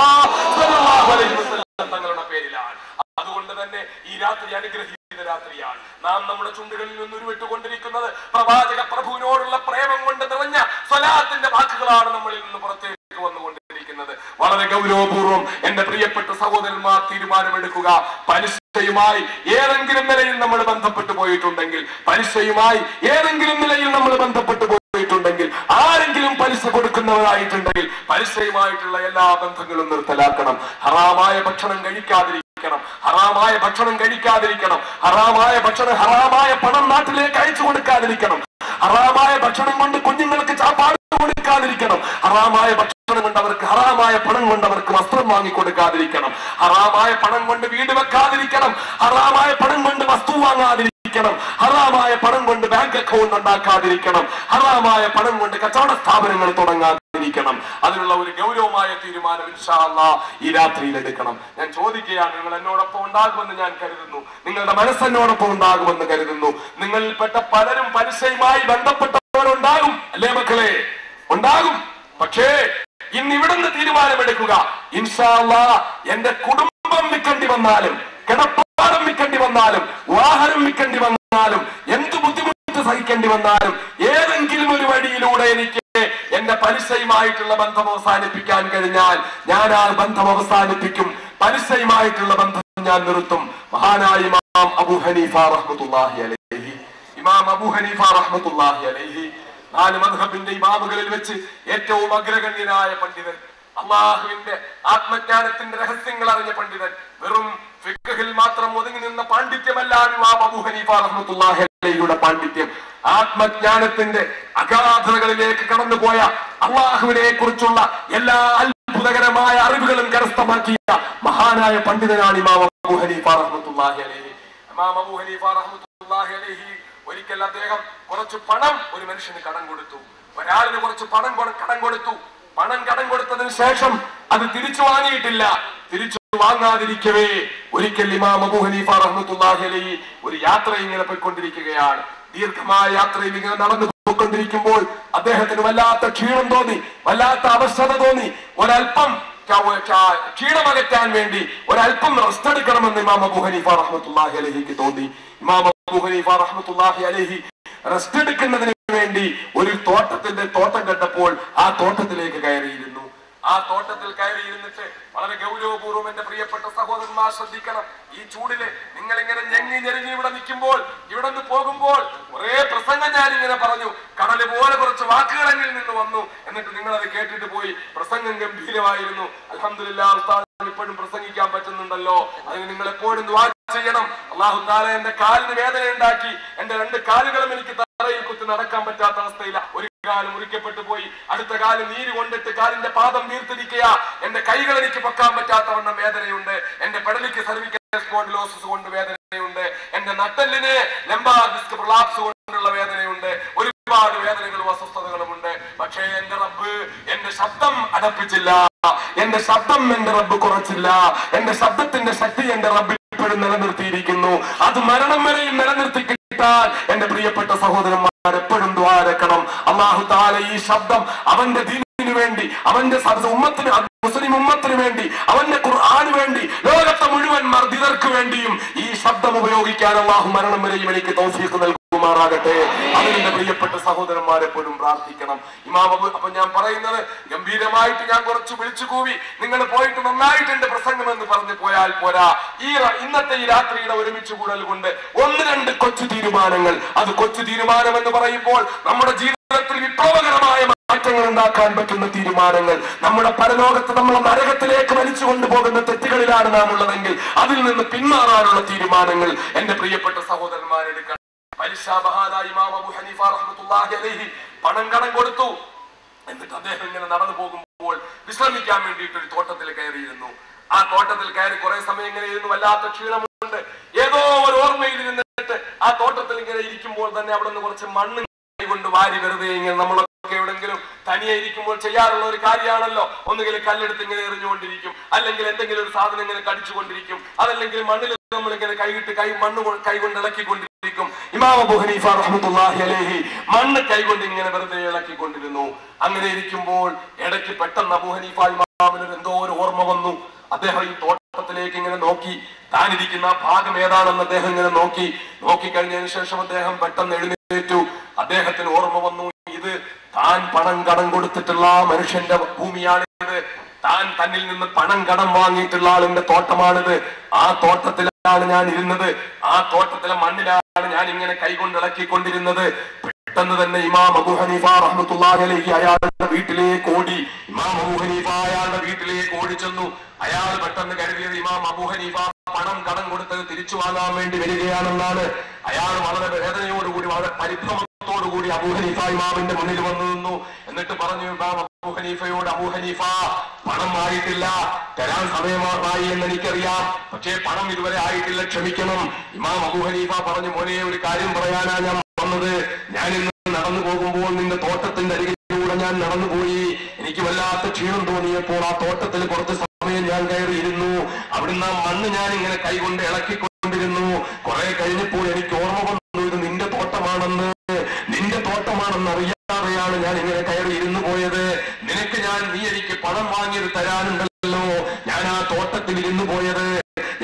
സ്വല്ലല്ലാഹു അലൈഹി വസല്ലം തങ്ങളുടെ പേരിലാണ്. അതുകൊണ്ട് തന്നെ ഈ രാത്രി അനുഗ്രഹീത രാത്രിയാണ്. നാം നമ്മുടെ ചുണ്ടുകളിൽ നിന്ന് ഉരുവിട്ടുകൊണ്ടിരിക്കുന്നത് പ്രവാചക പ്രഭുവിനോടുള്ള പ്രേമം കൊണ്ട് നിറഞ്ഞ സ്വലാത്തിന്റെ വാക്കുകളാണ് നമ്മളിൽ നിന്ന് പുറത്തേക്ക് വന്നുകൊണ്ടിരിക്കുന്നത്. വളരെ ഗൗരവപൂർവ്വം എന്റെ പ്രിയപ്പെട്ട സഹോദരന്മാർ തീരുമാനമെടുക്കുക. പലിശയുമായി ഏതെങ്കിലും നിലയിൽ നമ്മൾ ബന്ധപ്പെട്ടു പോയി പോയിട്ടുണ്ടെങ്കിൽ, പലിശയുമായി ഏതെങ്കിലും നിലയിൽ നമ്മൾ ബന്ധപ്പെട്ടു പോയിട്ടുണ്ടെങ്കിൽ, ആരെങ്കിലും പലിശ കൊടുക്കുന്നവരായിട്ടുണ്ടെങ്കിൽ പലിശയുമായിട്ടുള്ള എല്ലാ ബന്ധങ്ങളും നിർത്തലാക്കണം. ഹറാമായ ഭക്ഷണം കഴിക്കാതിരിക്കണം, ഹറാമായ ഭക്ഷണം കഴിക്കാതിരിക്കണം, ഹറാമായ പണം നാട്ടിലേക്ക് അയച്ചു കൊടുക്കാതിരിക്കണം, ഹറാമായ ഭക്ഷണം കൊണ്ട് കുഞ്ഞുങ്ങൾക്ക് ചാപ്പാട് കൊടുക്കാതിരിക്കണം, ഹറാമായ ഭക്ഷണം കൊണ്ട് അവർക്ക് ഹറാമായ പണം കൊണ്ട് അവർക്ക് വസ്ത്രം വാങ്ങിക്കൊടുക്കാതിരിക്കണം, ഹറാമായ പണം കൊണ്ട് വീട് വെക്കാതിരിക്കണം, ഹറാമായ പണം കൊണ്ട് വസ്തു വാങ്ങാതിരിക്കണം, ഹറാമായ പണം കൊണ്ട് ബാങ്ക് അക്കൗണ്ട് ഉണ്ടാക്കാതിരിക്കണം, ഹറാമായ പണം കൊണ്ട് കച്ചവട സ്ഥാപനങ്ങൾ തുടങ്ങാതിരിക്കണം. അതിനുള്ള ഒരു ഗൗരവമായ തീരുമാനം ഇൻഷാ അല്ലാഹ് ഈ രാത്രിയിൽ എടുക്കണം. ഞാൻ ചോദിക്കുകയാണ്, നിങ്ങൾ എന്നോടൊപ്പം ഉണ്ടാകുമെന്ന് ഞാൻ കരുതുന്നു, നിങ്ങളുടെ മനസ്സെന്നോടൊപ്പം ഉണ്ടാകുമെന്ന് കരുതുന്നു. നിങ്ങളിൽപ്പെട്ട പലരും പലിശയുമായി ബന്ധപ്പെട്ടവരുണ്ടാകും, അല്ലേ മക്കളെ? ഉണ്ടാകും. പക്ഷേ ഇന്ന് ഇവിടുന്ന് തീരുമാനമെടുക്കുക, ഇൻഷാ അല്ലാഹ് എന്റെ കുടുംബം വിൽക്കേണ്ടി വന്നാലും, കിടപ്പാടം വിൽക്കേണ്ടി വന്നാലും, വാഹനം വിൽക്കേണ്ടി വന്നാലും, എന്ത് ബുദ്ധിമുട്ട് സഹിക്കേണ്ടി വന്നാലും, ഏതെങ്കിലും ഒരു വഴിയിലൂടെ എനിക്ക് എന്റെ പലിശയുമായിട്ടുള്ള ബന്ധം അവസാനിപ്പിക്കാൻ കഴിഞ്ഞാൽ ഞാൻ ആ ബന്ധം അവസാനിപ്പിക്കും, പലിശയുമായിട്ടുള്ള ബന്ധം ഞാൻ നിർത്തും. മഹാനായ ഇമാം അബൂ ഹനീഫ റഹ്മത്തുള്ളാഹി അലൈഹി, ഇമാം അബൂ ഹനീഫ റഹ്മത്തുള്ളാഹി അലൈഹി 4 മദ്ഹബിന്റെ ഇമാമുകളിൽ വെച്ച് ഏറ്റവും അഗ്രഗണ്യനായ പണ്ഡിതൻ, അള്ളാഹുവിന്റെ ആത്മജ്ഞാനത്തിന്റെ രഹസ്യങ്ങൾ അറിഞ്ഞ പണ്ഡിതൻ, വെറും ഫിഖ്ഹിൽ മാത്രം ഒതുങ്ങി നിന്ന പാണ്ഡിത്യമല്ല ഇമാം അബൂ ഹനീഫ റഹ്മത്തുള്ളാഹി അലൈഹിയുടെ പാണ്ഡിത്യം. ആത്മജ്ഞാനത്തിന്റെ അഗാധതകളിലേക്ക് കടന്നുപോയ, അള്ളാഹുവിനെ കുറിച്ചുള്ള എല്ലാ അത്ഭുതകരമായ അറിവുകളും കരസ്ഥമാക്കിയ മഹാനായ പണ്ഡിതനാണ് ഇമാം അബൂ ഹനീഫ റഹ്മത്തുള്ളാഹി അലൈഹി. ഇമാം അബൂ ഹനീഫ റഹ്മത്തുള്ളാഹി അലൈഹി ഒരിക്കൽ അദ്ദേഹം കുറച്ച് പണം ഒരു മനുഷ്യന് കടം കൊടുത്തു. ഒരാളിന് കുറച്ച് പണം കടം കൊടുത്തു. പണം കടം കൊടുത്തതിന് ശേഷം അത് തിരിച്ചു വാങ്ങിയിട്ടില്ല. തിരിച്ചു വാങ്ങാതിരിക്കവേ ഒരിക്കൽ ഇമാം അബൂ ഹനീഫ റഹ്മത്തുള്ളാഹി അലൈഹി ഒരു യാത്ര ഇങ്ങനെ പോയിക്കൊണ്ടിരിക്കുകയാണ്. ദീർഘമായ യാത്രയിൽ ഇങ്ങനെ നടന്നു പോയിക്കൊണ്ടിരിക്കുമ്പോൾ അദ്ദേഹത്തിന് വല്ലാത്ത ക്ഷീണം തോന്നി, വല്ലാത്ത അവശത തോന്നി. ഒരൽപ്പം ക്ഷീണമകറ്റാൻ വേണ്ടി ഒരൽപ്പം റെസ്റ്റ് എടുക്കണമെന്ന് ഇമാം അബൂ ഹനീഫ റഹ്മത്തുള്ളാഹി അലൈഹിക്ക് തോന്നി. ഇമാം അബൂ ഹനീഫ റഹ്മത്തുള്ളാഹി അലൈഹി റെസ്റ്റ് എടുക്കുന്നതിന് വേണ്ടി ഒരു തോട്ടം കണ്ടപ്പോൾ ആ തോട്ടത്തിലേക്ക് കയറിയിരുന്നു. ആ തോട്ടത്തിൽ കയറിയിരുന്നിട്ട് വളരെ ഗൗരവപൂർവ്വം എന്റെ പ്രിയപ്പെട്ട സഹോദരന്മാർ ശ്രദ്ധിക്കണം, ഈ ചൂടില് നിങ്ങൾ ഇങ്ങനെ ഞെങ്ങി ഇവിടെ നിൽക്കുമ്പോൾ, ഇവിടെ നിന്ന് പോകുമ്പോൾ കുറെ പ്രസംഗം ഞാൻ ഇങ്ങനെ പറഞ്ഞു, കടല് പോലെ കുറച്ച് വാക്കുകൾ എന്നിൽ നിന്ന് വന്നു. എന്നിട്ട് നിങ്ങൾ അത് കേട്ടിട്ട് പോയി. പ്രസംഗം ഗംഭീരമായിരുന്നു. അൽഹംദുലില്ലാഹ് ഉസ്താദിന് ഇപ്പോഴും പ്രസംഗിക്കാൻ പറ്റുന്നുണ്ടല്ലോ. അതിന് നിങ്ങൾ എപ്പോഴും ദുആ ചെയ്യണം. അല്ലാഹു തആല എന്റെ കാലിന് വേദന ഉണ്ടാക്കി, എന്റെ 2 കാലുകളും എനിക്ക് തറയിൽ കുത്തി നടക്കാൻ പറ്റാത്ത അവസ്ഥയില്ല. ഒരു കാല് മുറിക്കപ്പെട്ടു പോയി, അടുത്ത കാല് നീര് കൊണ്ടിട്ട് കാലിന്റെ പാദം വീർത്തിരിക്കുക, എന്റെ കൈകൾ എനിക്ക് പൊക്കാൻ പറ്റാത്തവണ്ണം വേദനയുണ്ട്, എന്റെ പെടലിക്ക് സർവിക്കൽ സ്പോണ്ടിലോസിസ് കൊണ്ട് വേദനയുണ്ട്, എന്റെ നട്ടെല്ലിന് ലംബാർ ഡിസ്ക് പ്രൊലാപ്സ് കൊണ്ടുള്ള വേദനയുണ്ട്, ഒരുപാട് വേദനകളും അസ്വസ്ഥതകളുമുണ്ട്. പക്ഷേ എന്റെ റബ്ബ് എന്റെ ശബ്ദം അടപ്പിച്ചില്ല, എന്റെ ശബ്ദം എന്റെ റബ്ബ് കുറച്ചില്ല. എന്റെ ശബ്ദത്തിന്റെ ശക്തി എന്റെ റബ്ബ് ഇപ്പോഴും നിലനിർത്തിയിരിക്കുന്നു. അത് മരണം വരെയും നിലനിർത്തി കിട്ടാൻ എന്റെ പ്രിയപ്പെട്ട സഹോദരന്മാർ എപ്പോഴും ദുആ ചെയ്യണം. അല്ലാഹു തആല ഈ ശബ്ദം അവന്റെ ദീനിനു വേണ്ടി, അവന്റെ ഉമ്മത്തിന്, മുസ്ലിം ഉമ്മത്തിന് വേണ്ടി, അവന്റെ ഖുർആന് വേണ്ടി, ലോകത്തെ മുഴുവൻ മർദിതർക്ക് വേണ്ടിയും ഈ ശബ്ദം ഉപയോഗിക്കാൻ അല്ലാഹു മരണം വരെയും എനിക്ക് തൗഫീഖ് നൽകുമാറാകട്ടെ. അതിന്റെ പ്രിയപ്പെട്ട സഹോദരന്മാരെപ്പോഴും പ്രാർത്ഥിക്കണം. അപ്പൊ ഞാൻ പറയുന്നത് ഗംഭീരമായിട്ട് ഞാൻ കുറച്ച് വിളിച്ചു കൂവി, നിങ്ങൾ പോയിട്ട് നന്നായിട്ട് എന്റെ പ്രസംഗം എന്ന് പറഞ്ഞു പോയാൽ പോരാ. ഇന്നത്തെ ഈ രാത്രിയുടെ ഒരുമിച്ച് കൂടൽ കൊണ്ട് 1-2 കൊച്ചു തീരുമാനങ്ങൾ, അത് കൊച്ചു തീരുമാനം എന്ന് പറയുമ്പോൾ നമ്മുടെ ജീവിതത്തിൽ വിപ്ലവകരമായ മാറ്റങ്ങൾ ഉണ്ടാക്കാൻ പറ്റുന്ന തീരുമാനങ്ങൾ, നമ്മുടെ പരലോകത്ത് നമ്മളെ നരകത്തിലേക്ക് വലിച്ചു കൊണ്ടുപോകുന്ന തെറ്റുകളിലാണ് നാം ഉള്ളതെങ്കിൽ അതിൽ നിന്ന് പിന്മാറാനുള്ള തീരുമാനങ്ങൾ എന്റെ പ്രിയപ്പെട്ട സഹോദരന്മാരെടുക്കണം. പലിശാബഹാദായ ഇമാം അബൂ ഹനീഫ റഹ്മത്തുള്ളാഹി അലൈഹി പണം കടം കൊടുത്തു. എന്നിട്ട് അദ്ദേഹം ഇങ്ങനെ നടന്നു പോകുമ്പോൾ വിശ്രമിക്കാൻ വേണ്ടിയിട്ട് ഒരു തോട്ടത്തിൽ കയറിയിരുന്നു. ആ തോട്ടത്തിൽ കയറി കുറെ സമയം ഇങ്ങനെ ഇരുന്നു, വല്ലാത്ത ക്ഷീണമുണ്ട്. ഏതോ ഒരു ഓർമ്മയിൽ നിന്നിട്ട് ആ തോട്ടത്തിൽ ഇങ്ങനെ ഇരിക്കുമ്പോൾ തന്നെ അവിടെ നിന്ന് കുറച്ച് മണ്ണ് കൊണ്ട് വാരി വെറുതെ ഇങ്ങനെ നമ്മളൊക്കെ എവിടെങ്കിലും തനിയെ ഇരിക്കുമ്പോൾ ചെയ്യാറുള്ള ഒരു കാര്യമാണല്ലോ. ഒന്നുകിൽ കല്ലെടുത്ത് ഇങ്ങനെ എറിഞ്ഞുകൊണ്ടിരിക്കും, അല്ലെങ്കിൽ എന്തെങ്കിലും ഒരു സാധനം ഇങ്ങനെ കടിച്ചുകൊണ്ടിരിക്കും, അതല്ലെങ്കിൽ മണ്ണിൽ നമ്മളിങ്ങനെ മണ്ണ് കൈകൊണ്ട് ഇളക്കിക്കൊണ്ടിരിക്കും. ഇമാം അബൂ ഹനീഫ റഹ്മത്തുള്ളാഹി അലൈഹി മണ്ണ് കൈകൊണ്ട് ഇങ്ങനെ വെറുതെ ഇളക്കിക്കൊണ്ടിരുന്നു. അങ്ങനെ ഇരിക്കുമ്പോൾ ഇടയ്ക്ക് പെട്ടെന്ന് അബൂ ഹനീഫ ഇമാമിന് എന്തോ ഒരു ഓർമ്മ വന്നു. അദ്ദേഹം ഈ തോട്ടത്തിലേക്ക് ഇങ്ങനെ നോക്കി, താനിരിക്കുന്ന ഭാഗം ഏതാണെന്ന് അദ്ദേഹം ഇങ്ങനെ നോക്കിക്കഴിഞ്ഞതിന് ശേഷം അദ്ദേഹം പെട്ടെന്ന് എഴുന്നേറ്റു. അദ്ദേഹത്തിന് ഓർമ്മ വന്നു, ഇത് താൻ പണം കടം കൊടുത്തിട്ടുള്ള മനുഷ്യന്റെ ഭൂമിയാണിത്, താൻ തന്നിൽ നിന്ന് പണം കടം വാങ്ങിയിട്ടുള്ള ആളിന്റെ തോട്ടമാണിത്. ആ തോട്ടത്തിലാണ് ഞാൻ ഇരുന്നത്, ആ തോട്ടത്തിലെ മണ്ണിലാണ് ഞാൻ ഇങ്ങനെ കൈകൊണ്ട് ഇളക്കിക്കൊണ്ടിരുന്നത്. പെട്ടെന്ന് തന്നെ ഇമാം അബൂ ഹനീഫ റഹ്മത്തുള്ളാഹി അലൈഹി അയാളുടെ വീട്ടിലേക്ക് ഓടി. ഇമാം അബൂ ഹനീഫ അയാളുടെ വീട്ടിലേക്ക് ഓടി ചെന്നു. അയാൾ പെട്ടെന്ന് കരുതിയത് ഇമാം അബൂ ഹനീഫ പണം കടം കൊടുത്തത് തിരിച്ചു വാങ്ങാൻ വേണ്ടി വരികയാണെന്നാണ്. അയാൾ വളരെ വേദനയോടുകൂടി, വളരെ പരിഭ്രമത്തോടുകൂടി അബൂ ഹനീഫ ഇമാമിന്റെ മുന്നിൽ വന്നു നിന്നു. എന്നിട്ട് പറഞ്ഞു ഇമാം അബൂ ഹനീഫയോട്, അബൂ ഹനീഫ, പണം ആയിട്ടില്ല, തരാൻ സമയമായി എന്ന് എനിക്കറിയാം, പക്ഷേ പണം ഇതുവരെ ആയിട്ടില്ല, ക്ഷമിക്കണം. ഇമാം അബൂ ഹനീഫ പറഞ്ഞു, മോനെ, ഒരു കാര്യം പറയാനാ ഞാൻ വന്നത്. ഞാൻ ഇന്ന് നടന്നു പോകുമ്പോൾ നിന്റെ തോട്ടത്തിന്റെ അരികിലൂടെ ഞാൻ നടന്നുപോയി. എനിക്ക് വല്ലാത്ത ക്ഷീണം തോന്നിയപ്പോൾ ആ തോട്ടത്തിൽ കുറച്ച് സമയം ഞാൻ കയറിയിരുന്നു. അവിടുന്ന് ആ മണ്ണ് ഞാൻ ഇങ്ങനെ കൈകൊണ്ട് ഇളക്കിക്കൊണ്ടിരുന്നു. കുറെ കഴിഞ്ഞപ്പോൾ എനിക്ക് ഓർമ്മ വന്നു, ഇത് നിന്റെ തോട്ടമാണെന്ന്. നിന്റെ തോട്ടമാണെന്ന് അറിയാതെയാണ് ഞാൻ ഇങ്ങനെ കയറി ഇരുന്നു പോയത്. നിനക്ക് നീ എനിക്ക് പണം വാങ്ങിയത് തരാനുണ്ടല്ലോ. ഞാൻ ആ തോട്ടത്തിൽ ഇരുന്നു പോയത്,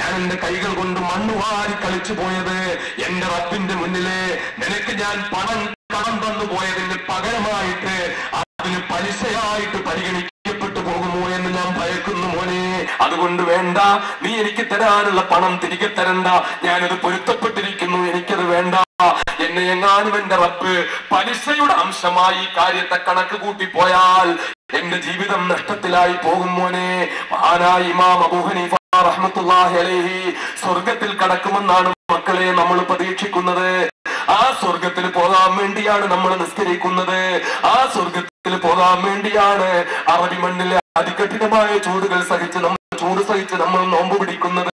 ഞാൻ എന്റെ കൈകൾ കൊണ്ട് മണ്ണ് വാരി കളിച്ചു പോയത്. എന്റെ റബ്ബിന്റെ മുന്നില് നിനക്ക് ഞാൻ പണം കടം തന്നു പോയതിന് പകരമായിട്ട് അതിന് പലിശയായിട്ട് പരിഗണിക്കപ്പെട്ടു പോകുമോ എന്ന് ഞാൻ ഭയക്കുന്നു മോനെ. അതുകൊണ്ട് വേണ്ട, നീ എനിക്ക് തരാനുള്ള പണം തിരികെ തരണ്ട. ഞാനത് പൊരുത്തപ്പെട്ടിരിക്കുന്നു, എനിക്കത് വേണ്ട. എന്നെ എങ്ങാനും എന്റെ റബ്ബ് പലിശയുടെ അംശമായി കാര്യത്തെ കണക്ക് കൂട്ടിപ്പോയാൽ എന്റെ ജീവിതം നഷ്ടത്തിലായി പോകും മോനെ. മഹാനായ ഇമാം അബൂ ഹനീഫ റഹ്മത്തുള്ളാഹി അലൈഹി സ്വർഗത്തിൽ കടക്കുമെന്നാണ് മക്കളെ നമ്മൾ പ്രതീക്ഷിക്കുന്നത്. ആ സ്വർഗത്തിൽ പോകാൻ വേണ്ടിയാണ് നമ്മൾ നിസ്കരിക്കുന്നത്. ആ സ്വർഗത്തിൽ പോകാൻ വേണ്ടിയാണ് അറബി മണ്ണിലെ അതികഠിനമായ ചൂട് സഹിച്ച് നമ്മൾ നോമ്പ് പിടിക്കുന്നത്.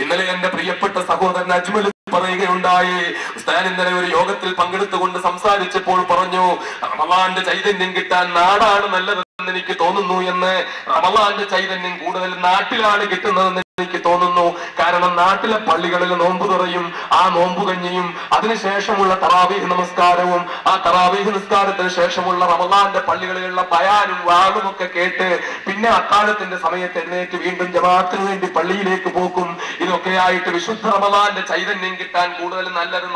ഇന്നലെ എന്റെ പ്രിയപ്പെട്ട സഹോദരൻ അജ്മൽ പറയുകയുണ്ടായി. ഉസ്താദ് ഇന്നലെ ഒരു യോഗത്തിൽ പങ്കെടുത്തുകൊണ്ട് സംസാരിച്ചപ്പോൾ പറഞ്ഞു, റമളാന്റെ ചൈതന്യം കിട്ടാൻ നാടാണ് നല്ലതെന്ന് എനിക്ക് തോന്നുന്നു എന്ന്. റമളാന്റെ ചൈതന്യം കൂടുതൽ നാട്ടിലാണ് കിട്ടുന്നതെന്ന് എനിക്ക് തോന്നുന്നു. കാരണം നാട്ടിലെ പള്ളികളിൽ നോമ്പ് തുറയും, ആ നോമ്പ് കഞ്ഞിയും അതിനുശേഷമുള്ള തറാവീഹ് നമസ്കാരവും, ആ തറാവീഹ് നിസ്കാരത്തിന് ശേഷമുള്ള റമളാന്റെ പള്ളികളിലുള്ള ബയാനും വാളും ഒക്കെ കേട്ട് പിന്നെ അത്താഴത്തിന്റെ സമയത്ത് എഴുന്നേറ്റ് വീണ്ടും ജമാഅത്തിന് വേണ്ടി പള്ളിയിലേക്ക് പോക്കും. ഇതൊക്കെയായിട്ട് വിശുദ്ധ റമളാന്റെ ചൈതന്യം കിട്ടാൻ കൂടുതൽ നല്ലത്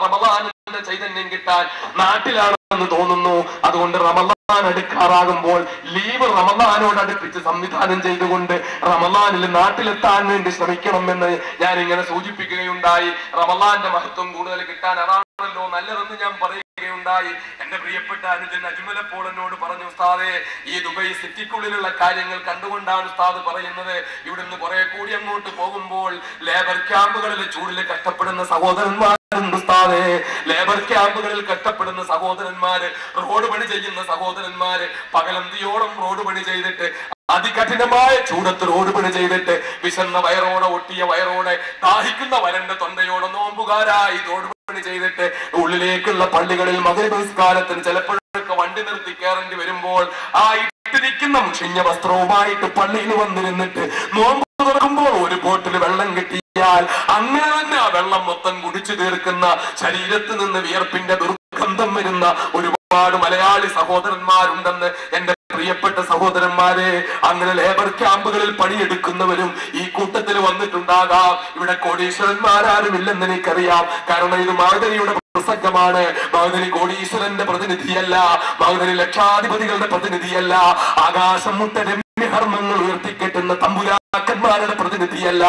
റമളാനിന്റെ ചൈതന്യം കിട്ടാൻ നാട്ടിലാണെന്ന് തോന്നുന്നു. അതുകൊണ്ട് റമളാൻ അടുക്കാറാകുമ്പോൾ ലീവ് റമളാനോട് അടുപ്പിച്ച് സംവിധാനം ചെയ്തുകൊണ്ട് റമളാനിൽ നാട്ടിലെത്താൻ വേണ്ടി ശ്രമിക്കണമെന്ന് ഞാൻ ഇങ്ങനെ സൂചിപ്പിക്കുകയുണ്ടായി. റമളാന്റെ മഹത്വം കൂടുതൽ കിട്ടാൻ അതാണല്ലോ നല്ലതെന്ന് ഞാൻ പറയുകയുണ്ടായി. എന്റെ പ്രിയപ്പെട്ട അനുജൻ അജ്മൽ അപ്പോൾ എന്നോട് പറഞ്ഞു, ഉസ്താദേ, ഈ ദുബൈ സിറ്റിക്കുള്ളിലുള്ള കാര്യങ്ങൾ കണ്ടുകൊണ്ടാണ് ഉസ്താദ് പറയുന്നത്. ഇവിടുന്ന് കുറെ കൂടി അങ്ങോട്ട് പോകുമ്പോൾ ലേബർ ക്യാമ്പുകളിൽ ചൂടിൽ കഷ്ടപ്പെടുന്ന സഹോദരന്മാർ, ലേബർ ക്യാമ്പുകളിൽ കഷ്ടപ്പെടുന്ന സഹോദരന്മാര്, റോഡ് പണി ചെയ്യുന്ന സഹോദരന്മാര്, പകലന്തിയോളം റോഡ് പണി ചെയ്തിട്ട്, അതികഠിനമായ ചൂടത്ത് റോഡ് പണി ചെയ്തിട്ട്, വിശന്ന വയറോടെ, ഒട്ടിയ വയറോടെ, ദാഹിക്കുന്ന വരണ്ട തൊണ്ടയോടെ നോമ്പുകാരായി റോഡ് പണി ചെയ്തിട്ട് ഉള്ളിലേക്കുള്ള പള്ളികളിൽ മഗ്‌രിബ് നിസ്കാരത്തിന് ചിലപ്പോഴൊക്കെ വണ്ടി നിർത്തി കയറേണ്ടി വരുമ്പോൾ ആ ഇട്ടിരിക്കുന്ന മുഷിഞ്ഞ വസ്ത്രവുമായിട്ട് പള്ളിയിൽ വന്നിരുന്നിട്ട് നോമ്പ് തുറക്കുമ്പോൾ ഒരു ബോട്ടിൽ വെള്ളം കിട്ടിയാൽ അങ്ങനെ തന്നെ ആ വെള്ളം മൊത്തം കുടിച്ചു തീർക്കുന്ന, ശരീരത്തിൽ നിന്ന് വിയർപ്പിന്റെ ദുർഗന്ധം വരുന്ന ഒരുപാട് മലയാളി സഹോദരന്മാരുണ്ടെന്ന് എന്റെ പ്രിയപ്പെട്ട സഹോദരന്മാരെ. അങ്ങനെ ലേബർ ക്യാമ്പുകളിൽ പണിയെടുക്കുന്നവരും ഈ കൂട്ടത്തിൽ വന്നിട്ടുണ്ടാകാം. ഇവിടെ കോടീശ്വരന്മാരും ഇല്ലെന്ന് എനിക്കറിയാം. കാരണം ഇത് മഅദനിയുടെ പ്രസംഗമാണ്. മഅദനി കോടീശ്വരന്റെ പ്രതിനിധിയല്ല, മഅദനി ലക്ഷാധിപതികളുടെ പ്രതിനിധിയല്ല, ആകാശം മുട്ട രമ്യഹർമ്മങ്ങൾ ഉയർത്തിക്കെട്ടുന്ന തമ്പുരാക്കന്മാരുടെ പ്രതിനിധിയല്ല.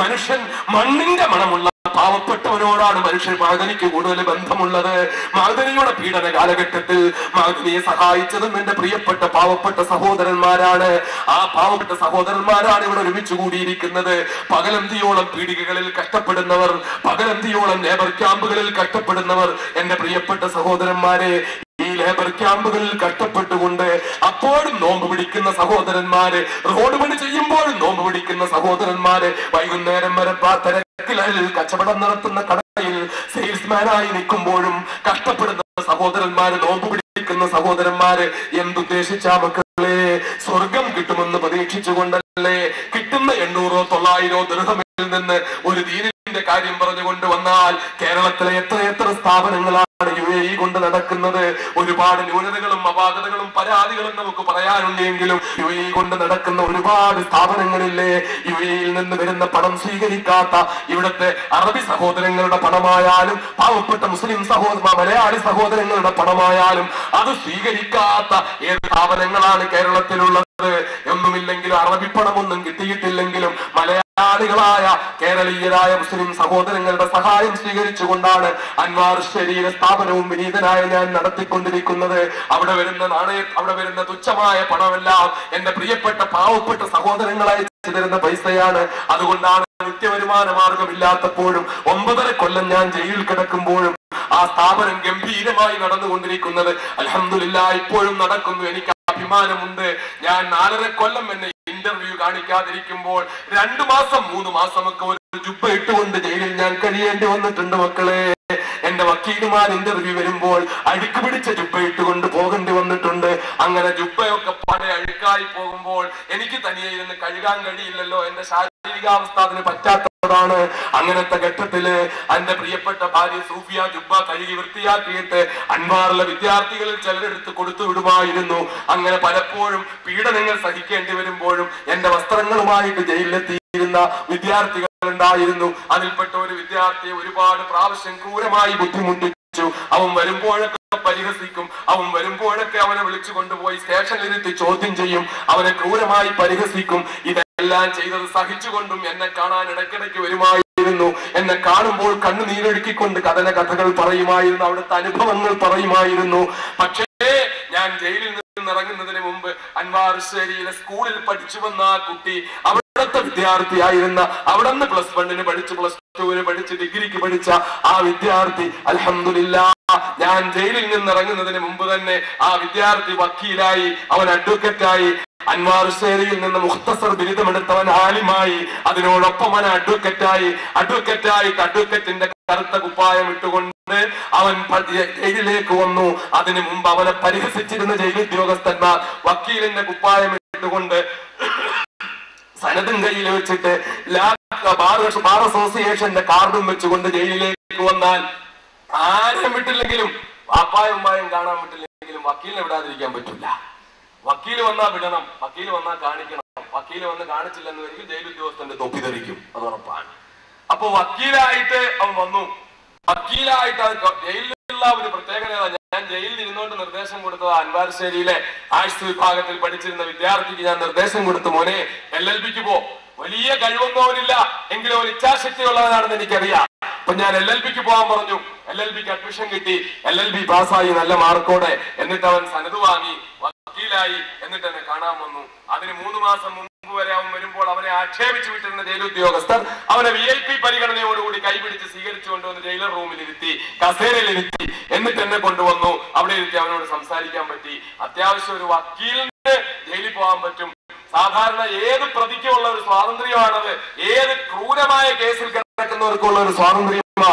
മനുഷ്യൻ മണ്ണിന്റെ മണമുള്ള പാവപ്പെട്ടവനോടാണ് മനുഷ്യൻ മഅദനിക്ക് കൂടുതൽ ബന്ധമുള്ളത്. മഅദനിയുടെ പീഡന കാലഘട്ടത്തിൽ മഅദനിയെ സഹായിച്ചതും എന്റെ പ്രിയപ്പെട്ട പാവപ്പെട്ട സഹോദരന്മാരാണ്. ആ പാവപ്പെട്ട സഹോദരന്മാരാണ് ഇവിടെ ഒരുമിച്ച് കൂടിയിരിക്കുന്നത്. പകലന്തിയോളം പീഡികകളിൽ കഷ്ടപ്പെടുന്നവർ, പകലന്തിയോളം ലേബർ ക്യാമ്പുകളിൽ കഷ്ടപ്പെടുന്നവർ, എന്റെ പ്രിയപ്പെട്ട സഹോദരന്മാരെ, ഈ ലേബർ ക്യാമ്പുകളിൽ കഷ്ടപ്പെട്ടുകൊണ്ട് അപ്പോഴും നോമ്പ് പിടിക്കുന്ന സഹോദരന്മാര്, റോഡ് പണി ചെയ്യുമ്പോഴും നോമ്പ് പിടിക്കുന്ന സഹോദരന്മാര്, വൈകുന്നേരം വരെ കച്ചവടം നടത്തുന്ന കടയിൽ സെയിൽസ്മാനായി നിൽക്കുമ്പോഴും കഷ്ടപ്പെടുന്ന സഹോദരന്മാര്, നോമ്പ് പിടിക്കുന്ന സഹോദരന്മാര്, എന്തുദ്ദേശിച്ചാ മക്കളെ? സ്വർഗം കിട്ടുമെന്ന് പ്രതീക്ഷിച്ചുകൊണ്ടല്ലേ? കിട്ടുന്ന 800-900 ദിർഹമിൽ നിന്ന് ഒരു ദീനിന്റെ കാര്യം പറഞ്ഞുകൊണ്ട് വന്നാൽ കേരളത്തിലെ എത്ര സ്ഥാപനങ്ങളാണ് UAE കൊണ്ട് നടക്കുന്നത്? ഒരുപാട് ന്യൂനതകളും അപാകതകളും പരാതികളും നമുക്ക് പറയാനുണ്ടെങ്കിലും UAE കൊണ്ട് നടക്കുന്ന ഒരുപാട് സ്ഥാപനങ്ങളില്ലേ? UAEയിൽ നിന്ന് വരുന്ന പണം സ്വീകരിക്കാത്ത ഇവിടുത്തെ അറബി സഹോദരങ്ങളുടെ പണമായാലും പാവപ്പെട്ട മുസ്ലിം മലയാളി സഹോദരങ്ങളുടെ പണമായാലും അത് സ്വീകരിക്കാത്ത ഏത് സ്ഥാപനങ്ങളാണ് കേരളത്തിലുള്ളത്? ഒന്നുമില്ലെങ്കിലും അറബി പണമൊന്നും കിട്ടിയിട്ടില്ലെങ്കിലും മലയാള മലയാളികളായ കേരളീയരായ മുസ്ലിം സഹോദരങ്ങളുടെ സഹായം സ്വീകരിച്ചുകൊണ്ടാണ് അൻവാർ ശരീര സ്ഥാപനവും വിനീതനായ ഞാൻ നടത്തിക്കൊണ്ടിരിക്കുന്നത്. അവിടെ വരുന്ന തുച്ഛമായ പണമെല്ലാം എന്റെ പ്രിയപ്പെട്ട പാവപ്പെട്ട സഹോദരങ്ങളായി തരുന്ന പൈസയാണ്. അതുകൊണ്ടാണ് നിത്യവരുമാന മാർഗമില്ലാത്തപ്പോഴും 9.5 കൊല്ലം ഞാൻ ജയിലിൽ കിടക്കുമ്പോഴും ആ സ്ഥാപനം ഗംഭീരമായി നടന്നുകൊണ്ടിരിക്കുന്നത്. അൽഹംദുലില്ലാഹ് ഇപ്പോഴും നടക്കുന്നു. എനിക്ക് അഭിമാനമുണ്ട്. ഞാൻ 4.5 കൊല്ലം എന്നെ ഇന്റർവ്യൂ കാണിക്കാതിരിക്കുമ്പോൾ 2 മാസം 3 മാസമൊക്കെ ഒരു ജുബ്ബ ഇട്ടുകൊണ്ട് ജയിലിൽ ഞാൻ കഴിയേണ്ടി വന്നിട്ടുണ്ട് മക്കളെ. എന്റെ വക്കീലുമാർ ഇന്റർവ്യൂ വരുമ്പോൾ അഴുക്ക് പിടിച്ച ജുബ്ബ ഇട്ടുകൊണ്ട് പോകേണ്ടി വന്നിട്ടുണ്ട്. അങ്ങനെ ജുബ്ബയൊക്കെ പല അഴുക്കായി പോകുമ്പോൾ എനിക്ക് തനിയെ ഇരുന്ന് കഴുകാൻ കഴിയില്ലല്ലോ. എന്റെ ശാരീരികാവസ്ഥ അതിന് പറ്റാത്തതാണ്. അങ്ങനത്തെ ഘട്ടത്തില് എന്റെ പ്രിയപ്പെട്ട ഭാര്യ സൂഫിയ ജുബ്ബ കഴുകി വൃത്തിയാക്കിയിട്ട് അൻവാറിലെ വിദ്യാർത്ഥികളിൽ ചിലരെടുത്ത് കൊടുത്തു വിടുമായിരുന്നു. അങ്ങനെ പലപ്പോഴും പീഡനങ്ങൾ സഹിക്കേണ്ടി വരുമ്പോഴും എന്റെ വസ്ത്രങ്ങളുമായിട്ട് ജയിലിലെത്തിയിരുന്ന വിദ്യാർത്ഥികൾ ഉണ്ടായിരുന്നു. അതിൽപ്പെട്ട ഒരു വിദ്യാർത്ഥിയെ ഒരുപാട് പ്രാവശ്യം ക്രൂരമായി ബുദ്ധിമുട്ടിച്ചു. അവൻ വരുമ്പോഴൊക്കെ പരിഹസിക്കും. അവൻ വരുമ്പോഴൊക്കെ അവനെ വിളിച്ചു കൊണ്ടുപോയി സ്റ്റേഷനിലിരുത്തി ചോദ്യം ചെയ്യും. അവനെ ക്രൂരമായി പരിഹസിക്കും. ഇതെല്ലാം ചെയ്തത് സഹിച്ചുകൊണ്ടും എന്നെ കാണാൻ ഇടയ്ക്കിടയ്ക്ക് വരുമായിരുന്നു. എന്നെ കാണുമ്പോൾ കണ്ണുനീരൊഴുക്കിക്കൊണ്ട് കഥകൾ പറയുമായിരുന്നു. അവിടുത്തെ അനുഭവങ്ങൾ പറയുമായിരുന്നു. പക്ഷേ ഞാൻ ജയിലിൽ നിന്നിറങ്ങുന്നതിന് മുമ്പ് അൻവാർ ശേരിയിലെ സ്കൂളിൽ പഠിച്ചു വന്ന ആ കുട്ടി, അവിടുത്തെ വിദ്യാർത്ഥിയായിരുന്ന, അവിടെ നിന്ന് +1 പഠിച്ച് +2 പഠിച്ച് ഡിഗ്രിക്ക് പഠിച്ച ആ വിദ്യാർത്ഥി അൽഹംദുലില്ലാഹ് ഞാൻ ജയിലിൽ നിന്നിറങ്ങുന്നതിന് മുമ്പ് തന്നെ ആ വിദ്യാർത്ഥി വക്കീലായി, അവൻ അഡ്വക്കറ്റായി. അൻവാർ ശേരിയിൽ നിന്ന് മുഖ്തസർ ബിരുദമെടുത്തവൻ ആലിമായി. അതിനോടൊപ്പം അവൻ അഡ്വക്കറ്റിന്റെ കറുത്ത കുപ്പായം ഇട്ടുകൊണ്ട് അവൻ ജയിലിലേക്ക് വന്നു. അതിനു മുമ്പ് അവനെ പരിഹസിച്ചിരുന്ന ജയിലുദ്യോഗസ്ഥന്മാർ വക്കീലിന്റെ കുപ്പായം ഇട്ടുകൊണ്ട് സനദും കയ്യിൽ വെച്ചിട്ട് ബാർ അസോസിയേഷന്റെ കാർഡും വെച്ചുകൊണ്ട് ജയിലിലേക്ക് വന്നാൽ ആരും വിട്ടില്ലെങ്കിലും പാപ്പായും കാണാൻ വിട്ടില്ലെങ്കിലും വക്കീലിനെ വിടാതിരിക്കാൻ പറ്റില്ല. വക്കീല് വന്നാ വിടണം, വക്കീല് വന്നാ കാണിക്കണം. വക്കീല് വന്ന് കാണിച്ചില്ലെന്ന് വരിക ജയിലുദ്യോഗസ്ഥന്റെ തൊപ്പി ധരിക്കും, അത് ഉറപ്പാണ്. അപ്പൊ വക്കീലായിട്ട് അവൻ വന്നു. വക്കീലായിട്ട് ജയിലിലുള്ള ഒരു പ്രത്യേകത, ഞാൻ ജയിലിൽ ഇരുന്നുകൊണ്ട് നിർദ്ദേശം കൊടുത്തത് അൻവാർ ശേരിയിലെ ആർട്സ് വിഭാഗത്തിൽ പഠിച്ചിരുന്ന വിദ്യാർത്ഥിക്ക് ഞാൻ നിർദ്ദേശം കൊടുത്തു, മോനെ LLBക്ക് പോ. വലിയ കഴിവൊന്നുമില്ല എങ്കിലും അവൻ ഇച്ഛാശക്തി ഉള്ളവനാണെന്ന് എനിക്കറിയാം. അപ്പൊ ഞാൻ LLBക്ക് പോകാൻ പറഞ്ഞു. LLBക്ക് അഡ്മിഷൻ കിട്ടി. LLB പാസ്സായി നല്ല മാർക്കോടെ. എന്നിട്ട് അവൻ സനത് വാങ്ങി, വക്കീലായി. എന്നിട്ട് എന്നെ കാണാൻ വന്നു. അതിന് 3 മാസം മുമ്പ് വരെ അവൻ വരുമ്പോൾ അവനെ ആക്ഷേപിച്ചു വിട്ടിരുന്ന ജയിലുദ്യോഗസ്ഥർ അവനെ VIP പരിഗണനയോടുകൂടി കൈപിടിച്ച് സ്വീകരിച്ചു കൊണ്ടുവന്ന് ജയിലർ റൂമിലിരുത്തി, കസേരയിലിരുത്തി. എന്നിട്ട് എന്നെ കൊണ്ടുവന്നു. അവിടെ ഇരുത്തി അവനോട് സംസാരിക്കാൻ പറ്റി. അത്യാവശ്യം ഒരു വക്കീലിന് ജയിലിൽ പോകാൻ പറ്റും. സാധാരണ ഏത് പ്രതിക്കുള്ള ഒരു സ്വാതന്ത്ര്യമാണത്. ഏത് ക്രൂരമായ കേസിൽ കിടക്കുന്നവർക്കുള്ള ഒരു സ്വാതന്ത്ര്യമാണ്.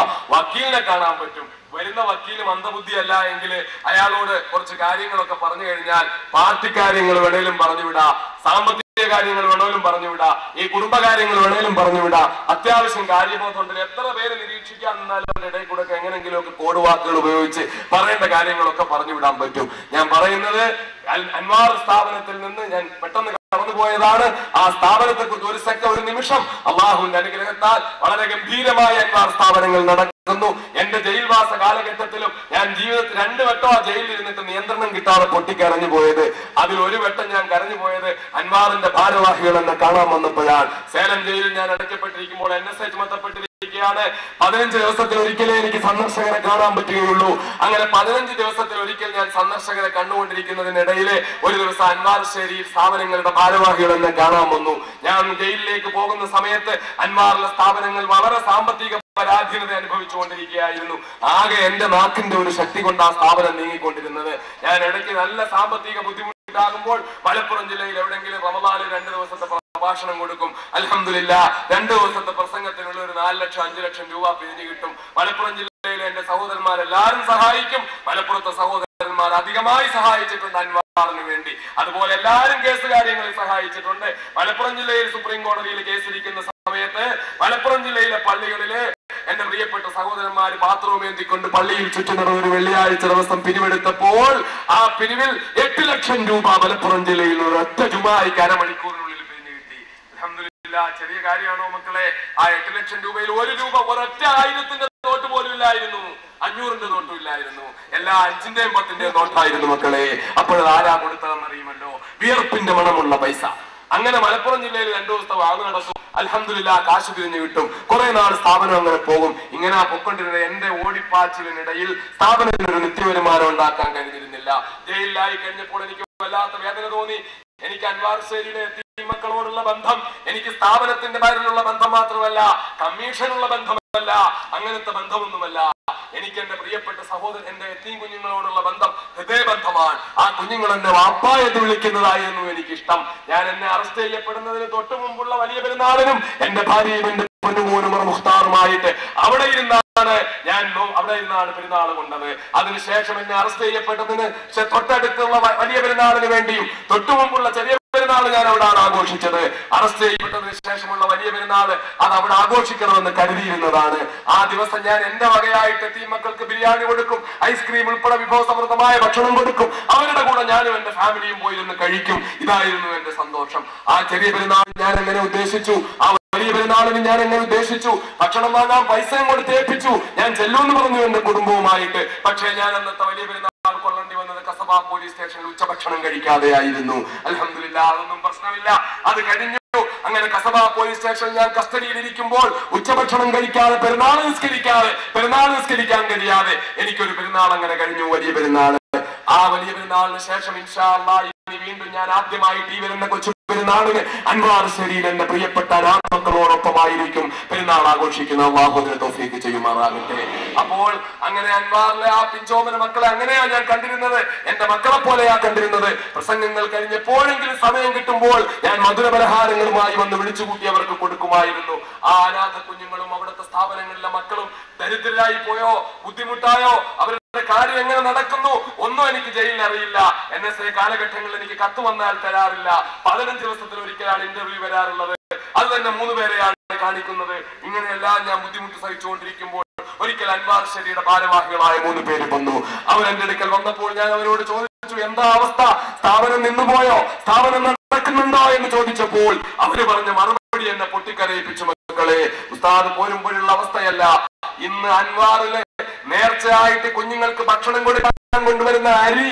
വക്കീലിനെ കാണാൻ പറ്റും. വരുന്ന വക്കീല് മന്ദബുദ്ധിയല്ല എങ്കിൽ അയാളോട് കുറച്ച് കാര്യങ്ങളൊക്കെ പറഞ്ഞു കഴിഞ്ഞാൽ പാർട്ടി കാര്യങ്ങൾ വേണേലും പറഞ്ഞുവിടാ, സാമ്പത്തിക കാര്യങ്ങൾ വേണേലും പറഞ്ഞുവിടാ, ഈ കുടുംബകാര്യങ്ങൾ വേണേലും പറഞ്ഞുവിടാ. അത്യാവശ്യം കാര്യബോധമുണ്ടെങ്കിൽ എത്ര പേര് നിരീക്ഷിക്കാൻ നിന്നാലും അവരുടെ ഇടയിൽ കൂടെ എങ്ങനെങ്കിലും ഒക്കെ കോഡ് വാക്കുകൾ ഉപയോഗിച്ച് പറയേണ്ട കാര്യങ്ങളൊക്കെ പറഞ്ഞുവിടാൻ പറ്റും. ഞാൻ പറയുന്നത് അൻവാർ സ്ഥാപനത്തിൽ നിന്ന് ഞാൻ പെട്ടെന്ന് കടന്നുപോയതാണ്. ആ സ്ഥാപനത്തെ കുറിച്ച് ഒരു നിമിഷം അള്ളാഹുവിന്റെ അനുഗ്രഹത്താൽ വളരെ ഗംഭീരമായ അൻവാർ സ്ഥാപനങ്ങൾ നടക്കുന്നു. എന്റെ ജയിൽവാസ കാലഘട്ടത്തിലും ഞാൻ ജീവിതത്തിൽ 2 വട്ടം ആ ജയിലിൽ ഇരുന്നിട്ട് നിയന്ത്രണം കിട്ടാതെ പൊട്ടിക്കരഞ്ഞു പോയത്. അതിൽ ഒരു വട്ടം ഞാൻ കരഞ്ഞു പോയത് അൻവാറിന്റെ ഭാരവാഹികൾ എന്നെ കാണാൻ വന്നപ്പോഴാണ്. സേലം ജയിലിൽ ഞാൻ അടയ്ക്കപ്പെട്ടിരിക്കുമ്പോൾ NSA ചുമത്തപ്പെട്ടിരിക്കുകയാണ്. 15 ദിവസത്തിലൊരിക്കലേ എനിക്ക് സന്ദർശകരെ കാണാൻ പറ്റുകയുള്ളൂ. അങ്ങനെ 15 ദിവസത്തിലൊരിക്കൽ ഞാൻ സന്ദർശകരെ കണ്ടുകൊണ്ടിരിക്കുന്നതിനിടയിലെ ഒരു ദിവസം അൻവാർ ശേരിയിൽ സ്ഥാപനങ്ങളുടെ ഭാരവാഹികൾ എന്നെ കാണാൻ വന്നു. ഞാൻ ജയിലിലേക്ക് പോകുന്ന സമയത്ത് അൻവാറിലെ സ്ഥാപനങ്ങൾ വളരെ സാമ്പത്തിക പരാധീനത അനുഭവിച്ചുകൊണ്ടിരിക്കുകയായിരുന്നു. ആകെ എന്റെ നാക്കിന്റെ ഒരു ശക്തി കൊണ്ട് ആ സ്ഥാപനം നീങ്ങിക്കൊണ്ടിരുന്നത്. ഞാൻ ഇടയ്ക്ക് നല്ല സാമ്പത്തിക ബുദ്ധിമുട്ടാകുമ്പോൾ മലപ്പുറം ജില്ലയിൽ എവിടെയെങ്കിലും റമദാനിൽ 2 ദിവസത്തെ പ്രഭാഷണം കൊടുക്കും. അൽഹംദുലില്ലാഹ് 2 ദിവസത്തെ പ്രസംഗത്തിനുള്ള ഒരു 4 ലക്ഷം 5 ലക്ഷം രൂപ പിരിഞ്ഞു കിട്ടും. മലപ്പുറം ജില്ലയിലെ എന്റെ സഹോദരന്മാരെല്ലാരും സഹായിക്കും. മലപ്പുറത്തെ സഹോദരന്മാർ അധികമായി സഹായിച്ചിട്ടുണ്ട് അൻവാറിന് വേണ്ടി. അതുപോലെ എല്ലാവരും കേസ് കാര്യങ്ങളിൽ സഹായിച്ചിട്ടുണ്ട്. മലപ്പുറം ജില്ലയിൽ സുപ്രീം കോടതിയിൽ കേസിരിക്കുന്ന സമയത്ത് മലപ്പുറം ജില്ലയിലെ പള്ളികളില് എന്റെ പ്രിയപ്പെട്ട സഹോദരന്മാര് ബാത്റൂം ഏന്തിക്കൊണ്ട് പള്ളിയിൽ ചുറ്റി നടന്ന ഒരു വെള്ളിയാഴ്ച ദിവസം പിരിവെടുത്തപ്പോൾ ആ പിരിവിൽ 8 ലക്ഷം രൂപ മലപ്പുറം ജില്ലയിൽ ഒരൊറ്റ ജുമായ്ക്ക് അരമണിക്കൂറിനുള്ളിൽ പിരിഞ്ഞു കിട്ടി. അൽഹംദുലില്ലാഹ്, ചെറിയ കാര്യമാണോ മക്കളെ? ആ 8 ലക്ഷം രൂപയിൽ 1 രൂപ, ഒരൊറ്റ 1000ന്റെ നോട്ട് പോലും ഇല്ലായിരുന്നു, 500ന്റെ നോട്ടും ഇല്ലായിരുന്നു. എല്ലാ 5ന്റെയും 10ന്റെയും നോട്ടായിരുന്നു മക്കളെ. അപ്പോൾ ആരാ കൊടുത്തതെന്നറിയുമല്ലോ? വിയർപ്പിന്റെ മണമുള്ള പൈസ. അങ്ങനെ മലപ്പുറം ജില്ലയിൽ 2 ദിവസത്തെ വാങ്ങ് നടക്കും. അൽഹംദുലില്ലാഹ് കാശ് പിരിഞ്ഞു കിട്ടും. കുറെ നാൾ സ്ഥാപനം അങ്ങനെ പോകും. ഇങ്ങനെ പൊക്കൊണ്ടിരുന്ന എന്റെ ഓടിപ്പാച്ചിലിനിടയിൽ സ്ഥാപനത്തിന് ഒരു നിത്യവരുമാനം ഉണ്ടാക്കാൻ കഴിഞ്ഞിരുന്നില്ല. ജയിലിലായി കഴിഞ്ഞപ്പോൾ എനിക്ക് വല്ലാത്ത വേദന തോന്നി. എനിക്ക് അൻവാർ ശേരിയുടെ മക്കളോടുള്ള ബന്ധം എനിക്ക് സ്ഥാപനത്തിന്റെ പേരിലുള്ള ബന്ധം മാത്രമല്ല, കമ്മീഷനുള്ള ബന്ധമല്ല, അങ്ങനത്തെ ബന്ധമൊന്നുമല്ല. എനിക്ക് എന്റെ പ്രിയപ്പെട്ട സഹോദരൻ എന്റെ എത്തീം കുഞ്ഞുങ്ങളോടുള്ള ബന്ധം ഹൃദയബന്ധമാണ്. ആ കുഞ്ഞുങ്ങൾ എന്നെ വാപ്പ എന്ന് വിളിക്കുന്നതായിരുന്നു എനിക്കിഷ്ടം. ഞാൻ എന്നെ അറസ്റ്റ് ചെയ്യപ്പെടുന്നതിന് തൊട്ട് മുമ്പുള്ള വലിയ പെരുന്നാളിനും എന്റെ ഭാര്യയും എന്റെ പൊന്നുമോനും മുഖ്താറുമായിട്ട് അവിടെ ഇരുന്നാണ് പെരുന്നാൾ കൊണ്ടത്. അതിനുശേഷം എന്നെ അറസ്റ്റ് ചെയ്യപ്പെട്ടതിന് തൊട്ടടുത്തുള്ള വലിയ പെരുന്നാളിന് വേണ്ടിയും തൊട്ടു മുമ്പുള്ള ചെറിയ പെരുന്നാൾ ഞാൻ അവിടെയാണ് ആഘോഷിച്ചത്. അറസ്റ്റ് ചെയ്യപ്പെട്ടതിന് ശേഷമുള്ള വലിയ പെരുന്നാൾ അത് അവിടെ ആഘോഷിക്കണമെന്ന് കരുതിയിരുന്നതാണ്. ആ ദിവസം ഞാൻ എന്റെ വകയായിട്ട് എത്തീം മക്കൾക്ക് ബിരിയാണി കൊടുക്കും, ഐസ്ക്രീം ഉൾപ്പെടെ വിഭവസമൃദ്ധമായ ഭക്ഷണം കൊടുക്കും. അവരുടെ കൂടെ ഞാനും എന്റെ ഫാമിലിയും പോയി നിന്ന് കഴിക്കും. ഇതായിരുന്നു എന്റെ സന്തോഷം. ആ ചെറിയ പെരുന്നാൾ ഞാൻ എങ്ങനെ ഉദ്ദേശിച്ചു, ആ വലിയ പെരുന്നാളിന് ഞാൻ എങ്ങനെ ഉദ്ദേശിച്ചു. ഭക്ഷണം വാങ്ങാൻ പൈസയും കൊടുത്ത് ഏൽപ്പിച്ചു. ഞാൻ ചെല്ലുമെന്ന് പറഞ്ഞു എന്റെ കുടുംബവുമായിട്ട്. പക്ഷേ ഞാൻ അന്നത്തെ വലിയ പെരുന്നാൾ കൊള്ളേണ്ടി വന്നത് കസബ പോലീസ് സ്റ്റേഷനിൽ ഉച്ചഭക്ഷണം കഴിക്കാതെയായിരുന്നു. അൽഹംദുലില്ലാഹ് അതൊന്നും പ്രശ്നമില്ല, അത് കഴിഞ്ഞു. അങ്ങനെ കസബ പോലീസ് സ്റ്റേഷനിൽ ഞാൻ കസ്റ്റഡിയിൽ ഇരിക്കുമ്പോൾ ഉച്ചഭക്ഷണം കഴിക്കാതെ പെരുന്നാൾ നിസ്കരിക്കാൻ കഴിയാതെ എനിക്കൊരു പെരുന്നാൾ അങ്ങനെ കഴിഞ്ഞു, വലിയ പെരുന്നാൾ. ആ വലിയ പെരുന്നാളിന് ശേഷം ഇൻഷാ അല്ലാഹ് ഇനി വീണ്ടും ഞാൻ ആദ്യമായിട്ട് ഈ വരുന്ന കൊച്ചു പെരുന്നാളിന് അൻവാർ ശരീൽ എന്റെ പ്രിയപ്പെട്ട മക്കളോടൊപ്പമായിരിക്കും പെരുന്നാൾ ആഘോഷിക്കുന്ന. അല്ലാഹു അതിനെ തൗഫീഖ് ചെയ്യുമാറാകട്ടെ. അപ്പോൾ അങ്ങനെ അൻവാറിലെ ആ പിഞ്ചോമന മക്കളെ അങ്ങനെയാ ഞാൻ കണ്ടിരുന്നത്, എന്റെ മക്കളെ പോലെയാ കണ്ടിരുന്നത്. പ്രസംഗങ്ങൾ കഴിഞ്ഞെപ്പോഴെങ്കിലും സമയം കിട്ടുമ്പോൾ ഞാൻ മധുര പലഹാരങ്ങളുമായി വന്ന് വിളിച്ചുകൂട്ടി അവർക്ക് കൊടുക്കുമായിരുന്നു. ആ അനാഥ കുഞ്ഞുങ്ങളും അവിടുത്തെ സ്ഥാപനങ്ങളിലെ മക്കളും ദരിദ്രരായി പോയോ ബുദ്ധിമുട്ടായോ അവരുടെ കാര്യം എങ്ങനെ നടക്കുന്നു ഒന്നും എനിക്ക് ജയിലിൽ അറിയില്ല. NSA കാലഘട്ടങ്ങളിൽ എനിക്ക് കത്ത് വന്നാൽ തരാറില്ല. 15 ദിവസത്തിൽ ഒരിക്കലാണ് ഇന്റർവ്യൂ വരാറുള്ളത്. അത് തന്നെ 3 പേരെയാണ് കാണിക്കുന്നത്. ഇങ്ങനെയെല്ലാം ഞാൻ ബുദ്ധിമുട്ട് സഹിച്ചുകൊണ്ടിരിക്കുമ്പോൾ ഒരിക്കൽ അൻവാർ ശരിയുടെ ഭാരവാഹികളായ 3 പേര് വന്നു. അവർ എന്റെ അടുക്കൽ വന്നപ്പോൾ ഞാൻ അവരോട് ചോദിച്ചു, എന്താ അവസ്ഥ, സ്ഥാപനം നിന്നുപോയോ, സ്ഥാപനം നടക്കുന്നുണ്ടോ എന്ന് ചോദിച്ചപ്പോൾ അവര് പറഞ്ഞ മറുപടി എന്നെ പൊട്ടിക്കരയിപ്പിച്ചു. മക്കളെ, ഉസ്താദ് പോരുമ്പോഴുള്ള അവസ്ഥയല്ല. ഇന്ന് അൻവാറിലെ നേർച്ചയായിട്ട് കുഞ്ഞുങ്ങൾക്ക് ഭക്ഷണം കൊടുക്കാൻ കൊണ്ടുവരുന്ന അരി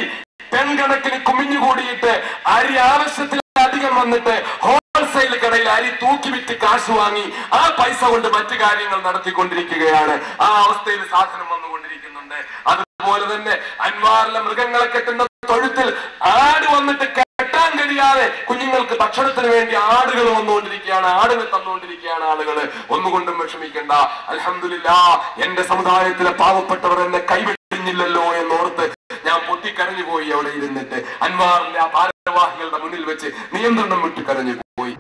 ടെൻകണക്കിന് കുമിഞ്ഞുകൂടിയിട്ട് അരി ആവശ്യത്തിലധികം വന്നിട്ട് ഹോൾസെയിൽ കടയിൽ അരി തൂക്കി വിറ്റ് കാശ് വാങ്ങി ആ പൈസ കൊണ്ട് മറ്റു കാര്യങ്ങൾ നടത്തിക്കൊണ്ടിരിക്കുകയാണ്. ആ അവസ്ഥയിൽ സാധനം വന്നുകൊണ്ടിരിക്കുന്നുണ്ട്. അതുപോലെ തന്നെ അൻവാറിലെ മൃഗങ്ങളെ കെട്ടുന്ന തൊഴുത്തിൽ ആട് വന്നിട്ട് കെട്ടാൻ കഴിയാതെ കുഞ്ഞുങ്ങൾക്ക് ഭക്ഷണത്തിന് വേണ്ടി ആടുകൾ വന്നുകൊണ്ടിരിക്കുകയാണ്, ആടുകൾ തന്നുകൊണ്ടിരിക്കുകയാണ് ആളുകൾ. ഒന്നുകൊണ്ടും വിഷമിക്കണ്ട. അൽഹംദുലില്ലാഹ് എന്റെ സമുദായത്തിലെ പാവപ്പെട്ടവർ എന്നെ കൈവിട്ടില്ലല്ലോ എന്നോർത്ത് ഞാൻ പൊട്ടിക്കരഞ്ഞു പോയി. അവിടെ ഇരുന്നിട്ട് അൻവാറിന്റെ ആ ഭാരവാഹികളുടെ മുന്നിൽ വെച്ച് നിയന്ത്രണം വിട്ട് കരഞ്ഞു പോയി.